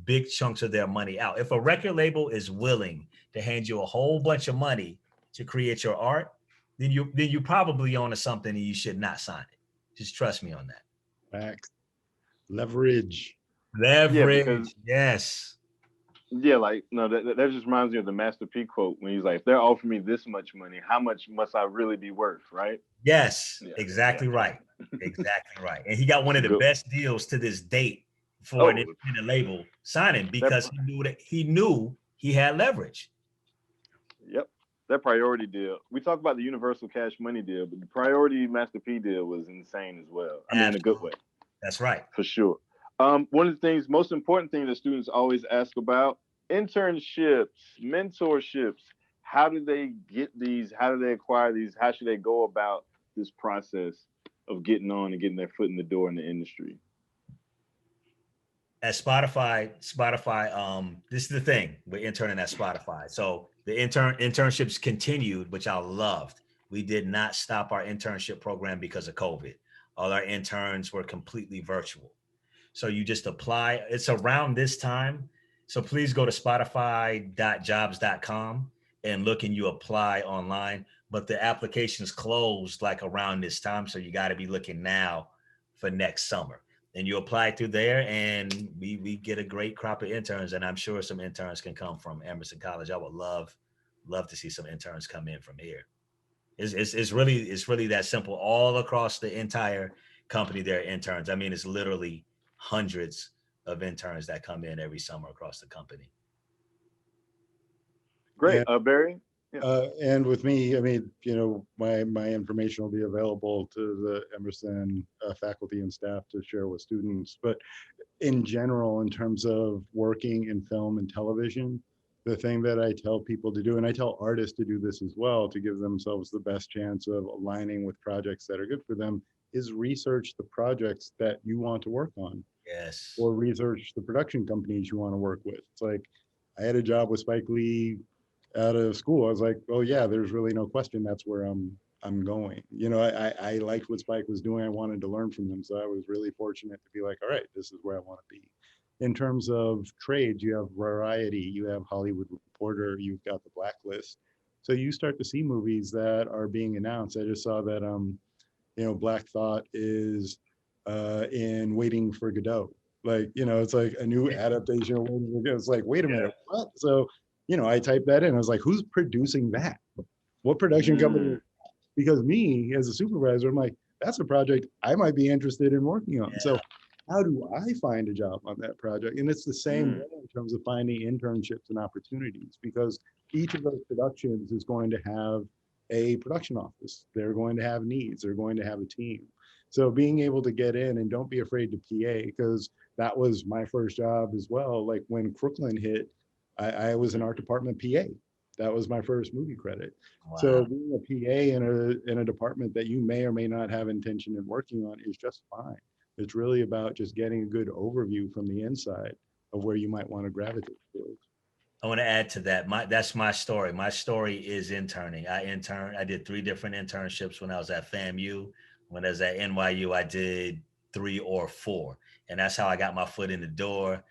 big chunks of their money out. If a record label is willing to hand you a whole bunch of money to create your art, then you probably own something and you should not sign it. Just trust me on that. Facts. Leverage. Leverage, yes. Yeah, like, no, that just reminds me of the Master P quote when he's like, if they're offering me this much money, how much must I really be worth, right? Yes, yeah, exactly right. Exactly right. And he got one of the best deals to this date for an independent label signing, because he knew he had leverage. Yep. That priority deal. We talked about the universal cash money deal, but the priority Master P deal was insane as well. I mean, in a good way. That's right. For sure. One of the things, most important thing that students always ask about: internships, mentorships. How do they get these? How do they acquire these? How should they go about this process of getting on and getting their foot in the door in the industry? At Spotify, this is the thing, we're interning at Spotify. So the internships continued, which I loved. We did not stop our internship program because of COVID. All our interns were completely virtual. So you just apply. It's around this time. So please go to spotify.jobs.com and look, and you apply online. But the applications closed like around this time. So you got to be looking now for next summer. And you apply through there, and we get a great crop of interns. And I'm sure some interns can come from Emerson College. I would love to see some interns come in from here. It's really that simple. All across the entire company, there are interns. I mean, it's literally hundreds of interns that come in every summer across the company. Great. Barry? Yeah. And with me, I mean, you know, my information will be available to the Emerson faculty and staff to share with students. But in general, in terms of working in film and television, the thing that I tell people to do, and I tell artists to do this as well, to give themselves the best chance of aligning with projects that are good for them, is research the projects that you want to work on. Yes. Or research the production companies you want to work with. It's like, I had a job with Spike Lee out of school. I was like, oh yeah, there's really no question that's where I'm going. You know, I liked what Spike was doing. I wanted to learn from him. So I was really fortunate to be like, all right, this is where I want to be. In terms of trades, you have Variety, you have Hollywood Reporter, you've got the Blacklist. So you start to see movies that are being announced. I just saw that, you know, Black Thought is in Waiting for Godot. Like, you know, it's like a new adaptation of Waiting for Godot. It's like, wait a minute, what? So, you know, I typed that in. I was like, who's producing that? What production company? Because me, as a supervisor, I'm like, that's a project I might be interested in working on. Yeah. So how do I find a job on that project? And it's the same way in terms of finding internships and opportunities, because each of those productions is going to have a production office. They're going to have needs. They're going to have a team. So being able to get in, and don't be afraid to PA, because that was my first job as well. Like when Crooklyn hit, I was an art department PA. That was my first movie credit. Wow. So being a PA in a department that you may or may not have intention in working on is just fine. It's really about just getting a good overview from the inside of where you might want to gravitate towards. I want to add to that. That's my story. My story is interning. I did 3 different internships when I was at FAMU. When I was at NYU, I did 3 or 4. And that's how I got my foot in the door.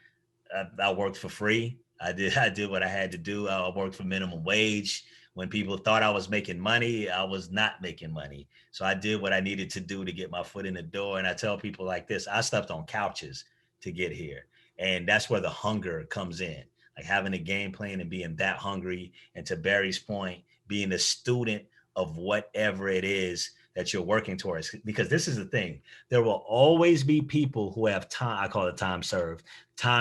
I worked for free. I did what I had to do. I worked for minimum wage. When people thought I was making money, I was not making money. So I did what I needed to do to get my foot in the door. And I tell people like this, I slept on couches to get here. And that's where the hunger comes in. Like having a game plan and being that hungry. And to Barry's point, being a student of whatever it is that you're working towards. Because this is the thing, there will always be people who have time, I call it time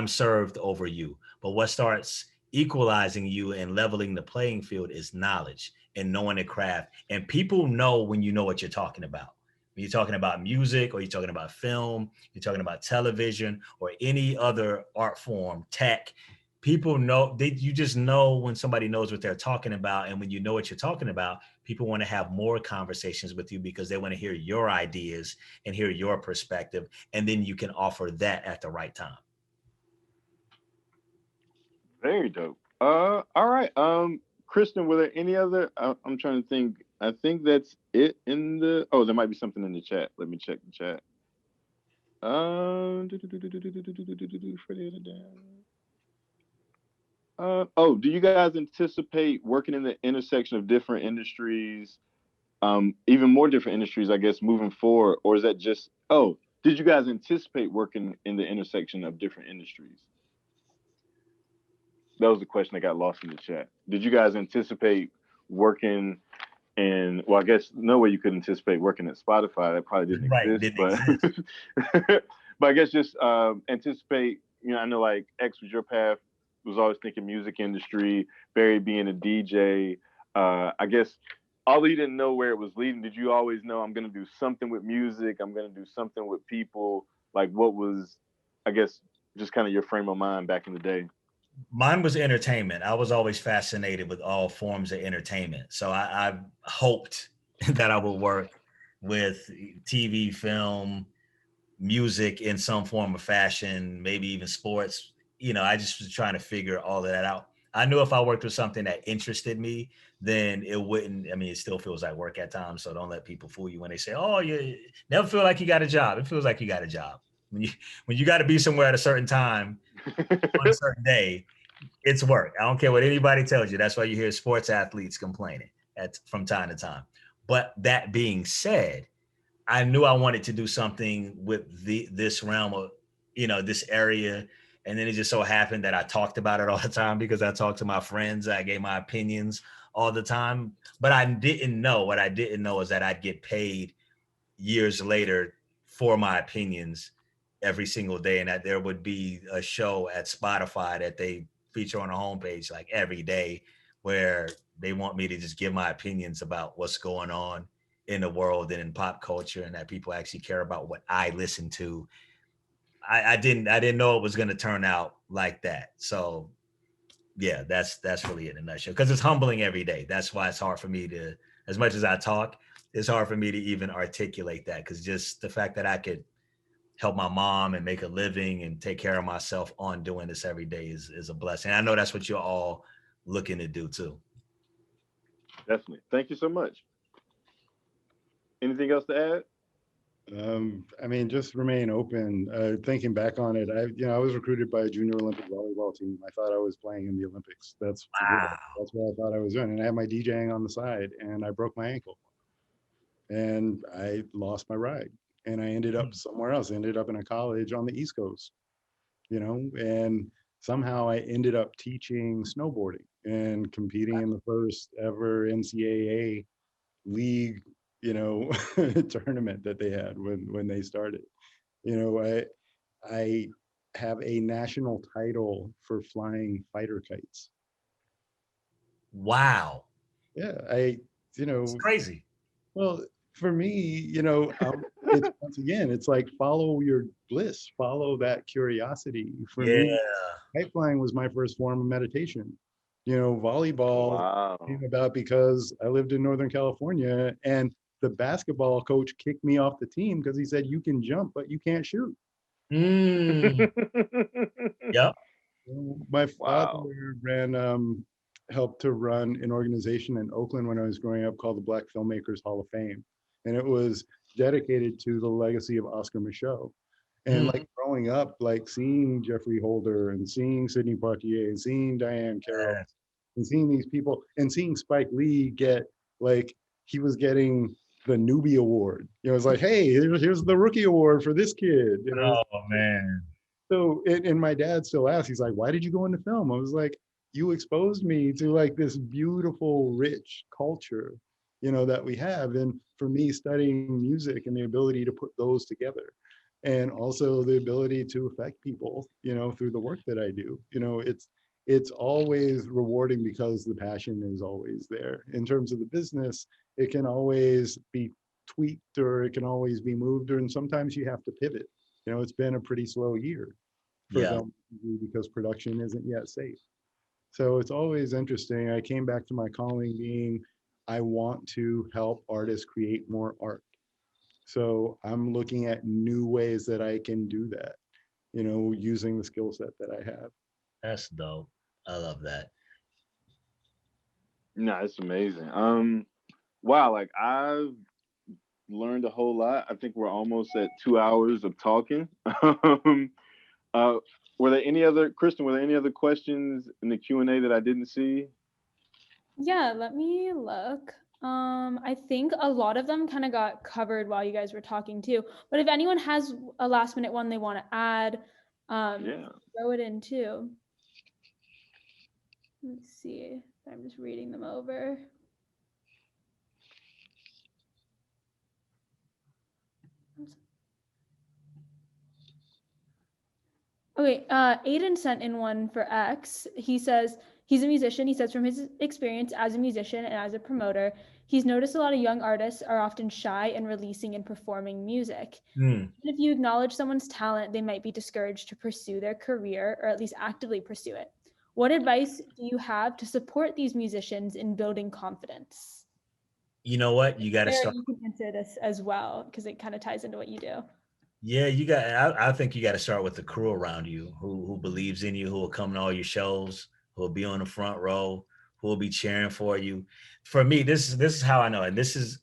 served over you. But what starts equalizing you and leveling the playing field is knowledge and knowing the craft. And people know when you know what you're talking about. When you're talking about music, or you're talking about film, you're talking about television, or any other art form, tech, people know, you just know when somebody knows what they're talking about. And when you know what you're talking about, people want to have more conversations with you because they want to hear your ideas and hear your perspective. And then you can offer that at the right time. Very dope. All right. Kristen, were there any other? I'm trying to think. I think that's it in the. Oh, there might be something in the chat. Let me check the chat. Do you guys anticipate working in the intersection of different industries, even more different industries, I guess, moving forward? Or is that just? Oh, did you guys anticipate working in the intersection of different industries? That was the question that got lost in the chat. Did you guys anticipate working in, well, I guess no way you could anticipate working at Spotify. That probably didn't exist. But I guess just anticipate, you know, I know like X was your path, was always thinking music industry, Barry being a DJ. I guess, although you didn't know where it was leading, did you always know I'm going to do something with music? I'm going to do something with people? Like what was, I guess, just kind of your frame of mind back in the day? Mine was entertainment. I was always fascinated with all forms of entertainment. So I hoped that I would work with TV, film, music in some form of fashion, maybe even sports. You know, I just was trying to figure all of that out. I knew if I worked with something that interested me, then it wouldn't, I mean, it still feels like work at times. So don't let people fool you when they say, oh, you never feel like you got a job. It feels like you got a job. When you got to be somewhere at a certain time on a certain day, it's work. I don't care what anybody tells you. That's why you hear sports athletes complaining from time to time. But that being said, I knew I wanted to do something with this realm of, you know, this area. And then it just so happened that I talked about it all the time because I talked to my friends. I gave my opinions all the time. But I didn't know, what I didn't know is that I'd get paid years later for my opinions every single day. And that there would be a show at Spotify that they feature on the homepage like every day where they want me to just give my opinions about what's going on in the world and in pop culture, and that people actually care about what I listen to. I didn't know it was going to turn out like that. So yeah, that's really it in a nutshell, because it's humbling every day. That's why it's hard for me to, as much as I talk, it's hard for me to even articulate that, because just the fact that I could help my mom and make a living and take care of myself on doing this every day is a blessing. I know that's what you're all looking to do too. Definitely. Thank you so much. Anything else to add? I mean, just remain open. Thinking back on it, I was recruited by a junior Olympic volleyball team. I thought I was playing in the Olympics. That's what I thought I was doing. And I had my DJing on the side, and I broke my ankle, and I lost my ride, and I ended up somewhere else. I ended up in a college on the East Coast, and somehow I ended up teaching snowboarding and competing in the first ever NCAA league, tournament that they had when they started. I have a national title for flying fighter kites. Wow. Yeah, It's crazy. well, for me, it's once again, it's like follow your bliss, follow that curiosity. For Yeah. me, kite flying was my first form of meditation. Volleyball came about because I lived in Northern California, and the basketball coach kicked me off the team because he said, you can jump, but you can't shoot. Yep. My father helped to run an organization in Oakland when I was growing up called the Black Filmmakers Hall of Fame. And it was dedicated to the legacy of Oscar Micheaux. And like growing up, like seeing Jeffrey Holder and seeing Sidney Poitier and seeing Diane Carroll and seeing these people and seeing Spike Lee he was getting the newbie award. It was like, hey, here's the rookie award for this kid. Oh man. So, and my dad still asks, he's like, why did you go into film? I was like, you exposed me to like this beautiful, rich culture, that we have. And for me, studying music and the ability to put those together, and also the ability to affect people, through the work that I do, it's always rewarding because the passion is always there. In terms of the business, it can always be tweaked, or it can always be moved, and sometimes you have to pivot. It's been a pretty slow year for film because production isn't yet safe. So it's always interesting. I came back to my calling being, I want to help artists create more art. So I'm looking at new ways that I can do that, using the skill set that I have. That's dope. I love that. No, it's amazing. Wow, like I've learned a whole lot. I think we're almost at 2 hours of talking. uh, were there any other, Kristen, were there any other questions in the Q&A that I didn't see? Yeah, let me look. I think a lot of them kind of got covered while you guys were talking too. But if anyone has a last minute one they want to add, throw it in too. Let's see. I'm just reading them over. Okay, Aiden sent in one for X. He says he's a musician. He says from his experience as a musician and as a promoter, he's noticed a lot of young artists are often shy in releasing and performing music. If you acknowledge someone's talent, they might be discouraged to pursue their career, or at least actively pursue it. What advice do you have to support these musicians in building confidence? You know what? You got to start. You can answer this as well, because it kind of ties into what you do. Yeah, I think you got to start with the crew around you who believes in you, who will come to all your shows, who will be on the front row, who will be cheering for you. For me, this is how I know, and this is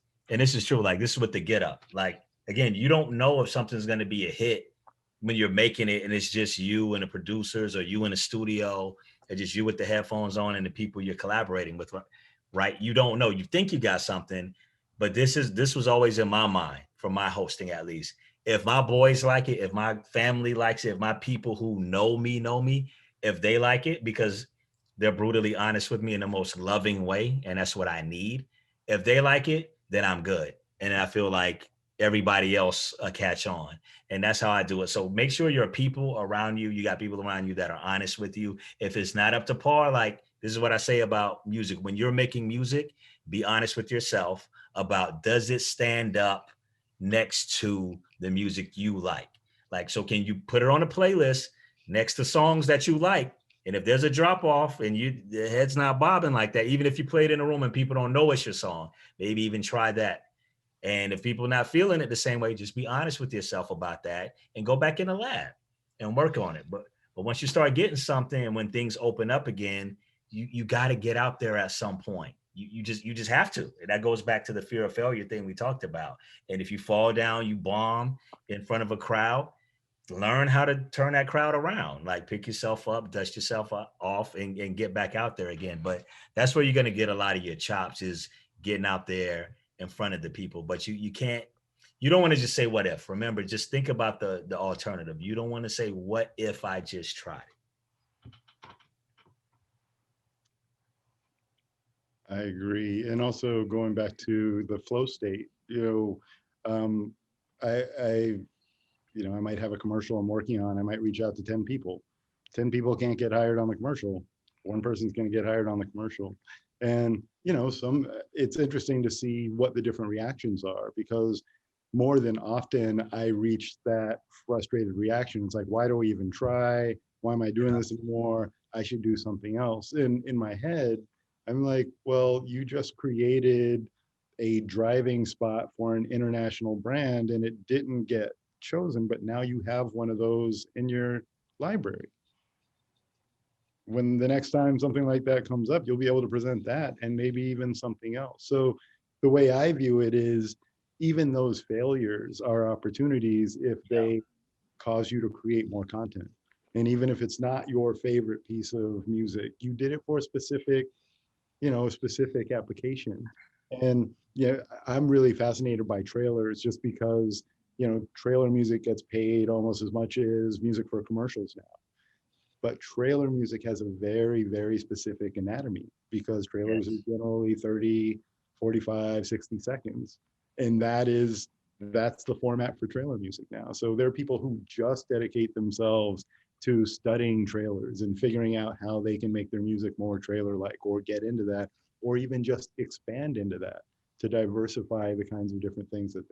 true. Like, this is what the get up. Like, again, you don't know if something's going to be a hit when you're making it, and it's just you and the producers, or you in the studio, or just you with the headphones on and the people you're collaborating with. Right? You don't know. You think you got something, but this was always in my mind, from my hosting at least. If my boys like it, if my family likes it, if my people who know me, if they like it, because they're brutally honest with me in the most loving way, and that's what I need. If they like it, then I'm good. And I feel like everybody else catch on. And that's how I do it. So make sure your people around you, you got people around you that are honest with you. If it's not up to par, like, this is what I say about music. When you're making music, be honest with yourself about, does it stand up next to the music you like? Like, so can you put it on a playlist next to songs that you like? And if there's a drop off and the head's not bobbing like that, even if you play it in a room and people don't know it's your song, maybe even try that. And if people are not feeling it the same way, just be honest with yourself about that and go back in the lab and work on it. But once you start getting something, and when things open up again, you got to get out there at some point. You just have to. And that goes back to the fear of failure thing we talked about. And if you fall down, you bomb in front of a crowd, learn how to turn that crowd around. Like, pick yourself up, dust yourself off, and get back out there again. But that's where you're going to get a lot of your chops, is getting out there in front of the people. But you can't, you don't want to just say what if. Remember, just think about the alternative. You don't want to say, what if I just tried it? I agree. And also going back to the flow state, I I might have a commercial I'm working on. I might reach out to 10 people. 10 people can't get hired on the commercial. One person's going to get hired on the commercial. And, it's interesting to see what the different reactions are, because more than often I reach that frustrated reaction. It's like, why do we even try? Why am I doing this anymore? I should do something else. And in my head, I'm like, well, you just created a driving spot for an international brand and it didn't get chosen, but now you have one of those in your library. When the next time something like that comes up, you'll be able to present that and maybe even something else. So the way I view it is, even those failures are opportunities if they cause you to create more content. And even if it's not your favorite piece of music, you did it for a specific application. And yeah, I'm really fascinated by trailers, just because trailer music gets paid almost as much as music for commercials now. But trailer music has a very, very specific anatomy, because trailers are generally 30, 45, 60 seconds. And that's the format for trailer music now. So there are people who just dedicate themselves to studying trailers and figuring out how they can make their music more trailer-like, or get into that, or even just expand into that, to diversify the kinds of different things that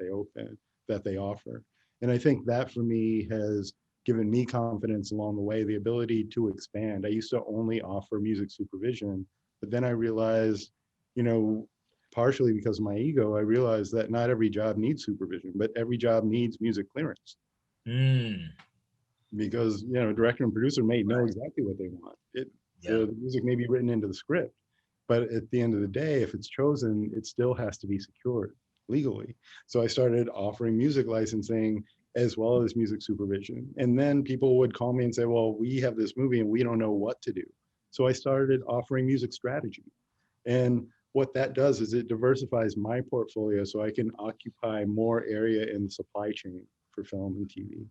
they offer. And I think that, for me, has given me confidence along the way, the ability to expand. I used to only offer music supervision, but then I realized, partially because of my ego, I realized that not every job needs supervision, but every job needs music clearance. Because director and producer may know exactly what they want. The music may be written into the script, but at the end of the day, if it's chosen, it still has to be secured legally. So I started offering music licensing as well as music supervision. And then people would call me and say, well, we have this movie and we don't know what to do. So I started offering music strategy. And what that does is it diversifies my portfolio so I can occupy more area in the supply chain for film and TV.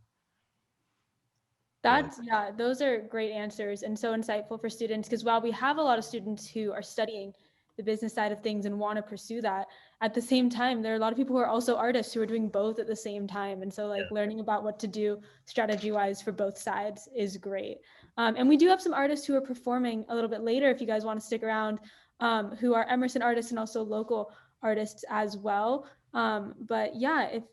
Yeah, those are great answers and so insightful for students, because while we have a lot of students who are studying the business side of things and want to pursue that, at the same time, there are a lot of people who are also artists who are doing both at the same time. And so learning about what to do strategy wise for both sides is great. And we do have some artists who are performing a little bit later, if you guys want to stick around, who are Emerson artists and also local artists as well. But yeah, if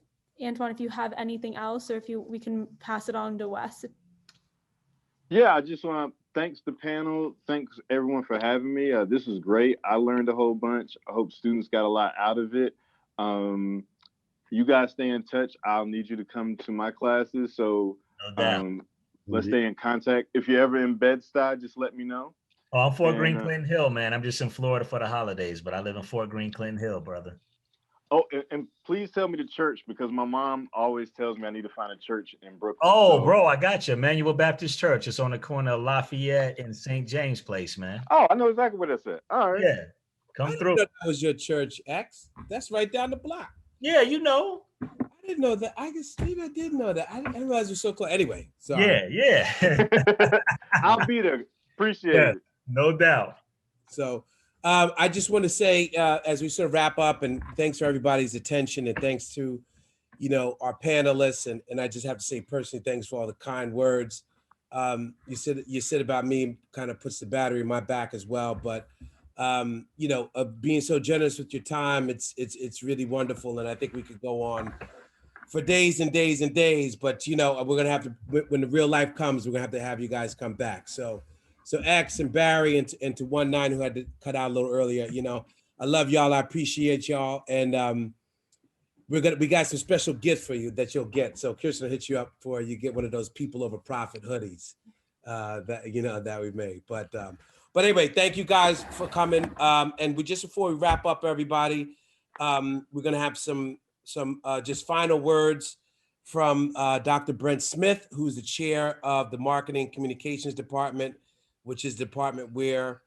Antoine, if you have anything else, or we can pass it on to Wes. Yeah, I just want to thanks the panel. Thanks everyone for having me. This was great. I learned a whole bunch. I hope students got a lot out of it. you guys stay in touch. I'll need you to come to my classes. So No doubt. let's stay in contact. If you're ever in Bed-Stuy, just let me know. Oh, I'm Fort Greene, Clinton Hill, man. I'm just in Florida for the holidays, but I live in Fort Greene, Clinton Hill, brother. Oh, and please tell me the church, because my mom always tells me I need to find a church in Brooklyn. Oh, so. Bro, I got you. Emmanuel Baptist Church. It's on the corner of Lafayette and St. James Place, man. Oh, I know exactly where that's at. All right. Yeah, come through. That was your church, X. That's right down the block. Yeah, you know. I didn't know that. I guess maybe I did know that. I didn't realize it was so close. Anyway, sorry. Yeah. I'll be there. Appreciate it. No doubt. So I just want to say, as we sort of wrap up, and thanks for everybody's attention, and thanks to, our panelists, and I just have to say personally, thanks for all the kind words. You said about me kind of puts the battery in my back as well, but being so generous with your time, it's really wonderful, and I think we could go on for days and days and days, but we're gonna have to, when the real life comes, we're gonna have you guys come back. So X and Barry and to 19 who had to cut out a little earlier, I love y'all. I appreciate y'all, and we got some special gifts for you that you'll get. So Kirsten will hit you up for you get one of those People Over Profit hoodies that we made. But anyway, thank you guys for coming. And before we wrap up, everybody, we're gonna have some just final words from Dr. Brent Smith, who's the chair of the Marketing Communications Department, which is the department where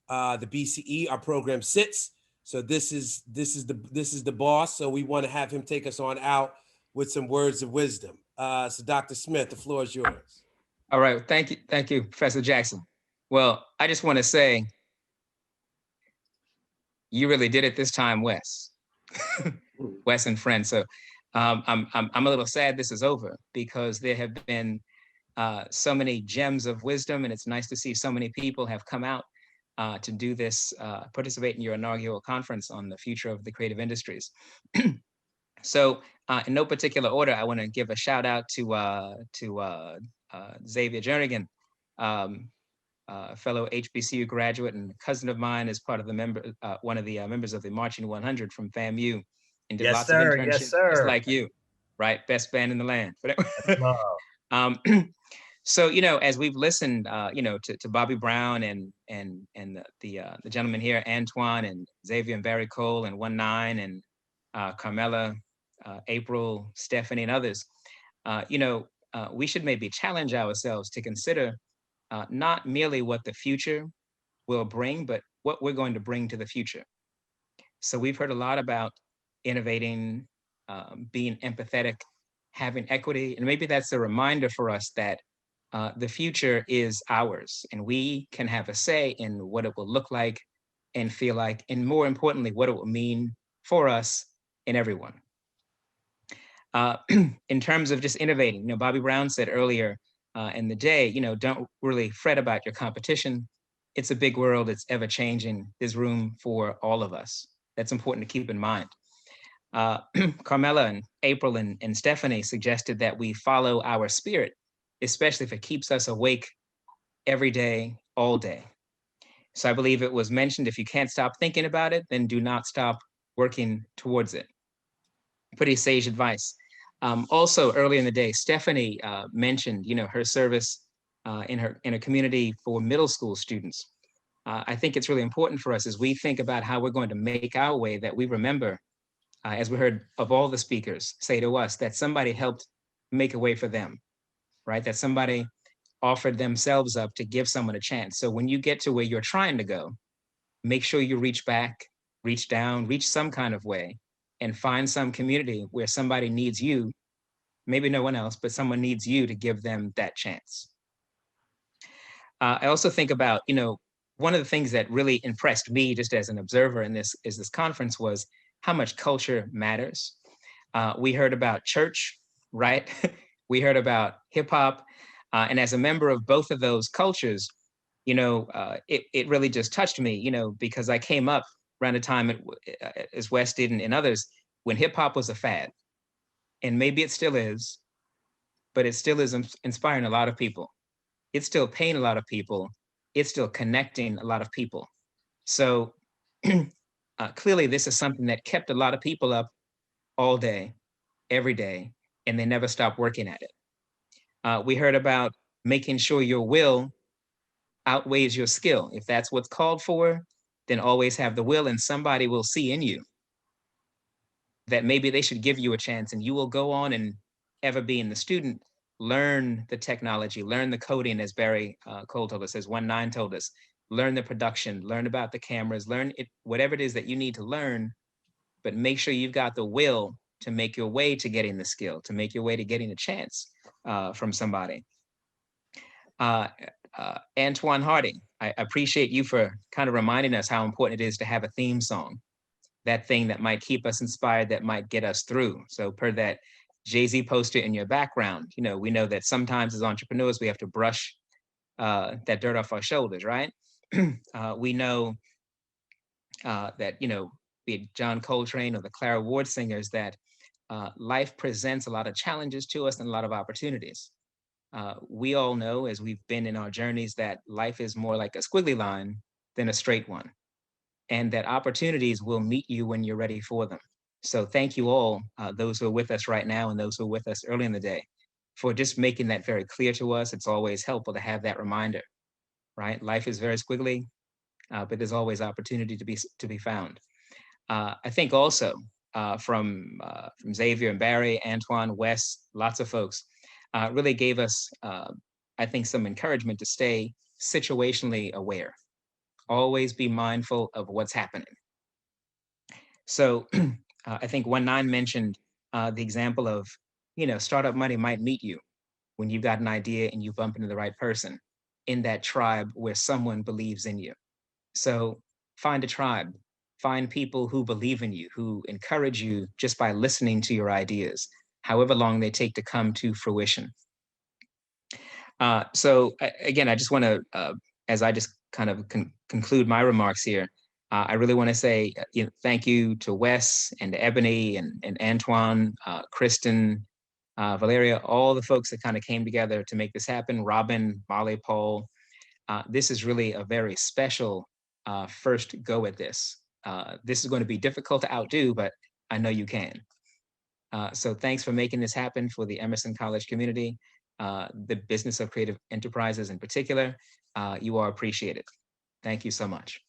the BCE, our program, sits. So this is the boss. So we want to have him take us on out with some words of wisdom. So Dr. Smith, the floor is yours. All right, thank you, Professor Jackson. Well, I just want to say, you really did it this time, Wes. Wes and friends. So I'm a little sad this is over, because there have been so many gems of wisdom, and it's nice to see so many people have come out to do this, participate in your inaugural conference on the future of the creative industries. So in no particular order, I want to give a shout out to Xavier Jernigan, fellow HBCU graduate and cousin of mine, is part of the one of the members of the Marching 100 from FAMU, and did lots of internships, just like you, right? Best band in the land. So, as we've listened, to Bobby Brown and the gentleman here, Antoine and Xavier and Barry Cole and 19 and Carmela, April, Stephanie, and others, we should maybe challenge ourselves to consider not merely what the future will bring, but what we're going to bring to the future. So we've heard a lot about innovating, being empathetic, having equity, and maybe that's a reminder for us that the future is ours, and we can have a say in what it will look like and feel like, and more importantly, what it will mean for us and everyone. In terms of just innovating, Bobby Brown said earlier in the day, don't really fret about your competition. It's a big world, it's ever changing. There's room for all of us. That's important to keep in mind. Carmela and April and Stephanie suggested that we follow our spirit, especially if it keeps us awake every day, all day. So I believe it was mentioned, if you can't stop thinking about it, then do not stop working towards it. Pretty sage advice. Also, earlier in the day, Stephanie mentioned, her service in a community for middle school students. I think it's really important for us as we think about how we're going to make our way, that we remember, as we heard of all the speakers say to us, that somebody helped make a way for them, right? That somebody offered themselves up to give someone a chance. So when you get to where you're trying to go, make sure you reach back, reach down, reach some kind of way, and find some community where somebody needs you, maybe no one else, but someone needs you to give them that chance. I also think about, one of the things that really impressed me just as an observer in this conference was how much culture matters. We heard about church, right? We heard about hip hop. And as a member of both of those cultures, it really just touched me, because I came up around a time, as Wes did and others, when hip hop was a fad. And maybe it still is, but it still is inspiring a lot of people. It's still paying a lot of people. It's still connecting a lot of people. So clearly this is something that kept a lot of people up all day, every day, and they never stop working at it. We heard about making sure your will outweighs your skill. If that's what's called for, then always have the will, and somebody will see in you that maybe they should give you a chance, and you will go on and ever being the student, learn the technology, learn the coding, as Barry Cole told us, as 19 told us, learn the production, learn about the cameras, learn it, whatever it is that you need to learn, but make sure you've got the will to make your way to getting the skill, to make your way to getting a chance from somebody. Antoine Harding, I appreciate you for kind of reminding us how important it is to have a theme song, that thing that might keep us inspired, that might get us through. So per that Jay-Z poster in your background, you know, we know that sometimes as entrepreneurs, we have to brush that dirt off our shoulders, right? We know that, you know, be it John Coltrane or the Clara Ward singers, that life presents a lot of challenges to us and a lot of opportunities. We all know, as we've been in our journeys, that life is more like a squiggly line than a straight one, and that opportunities will meet you when you're ready for them. So thank you all, those who are with us right now and those who are with us early in the day, for just making that very clear to us. It's always helpful to have that reminder, right? Life is very squiggly, but there's always opportunity to be found. I think also from Xavier and Barry, Antoine, Wes, lots of folks, really gave us, I think, some encouragement to stay situationally aware. Always be mindful of what's happening. So I think 19 mentioned the example of, you know, startup money might meet you when you've got an idea and you bump into the right person in that tribe where someone believes in you. So find a tribe, find people who believe in you, who encourage you just by listening to your ideas, however long they take to come to fruition. So again, I just want to, as I just kind of conclude my remarks here, I really want to say, you know, thank you to Wes and to Ebony and Antoine, Kristen, Valeria, all the folks that kind of came together to make this happen. Robin, Molly, Paul. This is really a very special first go at this. This is going to be difficult to outdo, but I know you can. So thanks for making this happen for the Emerson College community, the business of creative enterprises in particular. You are appreciated. Thank you so much.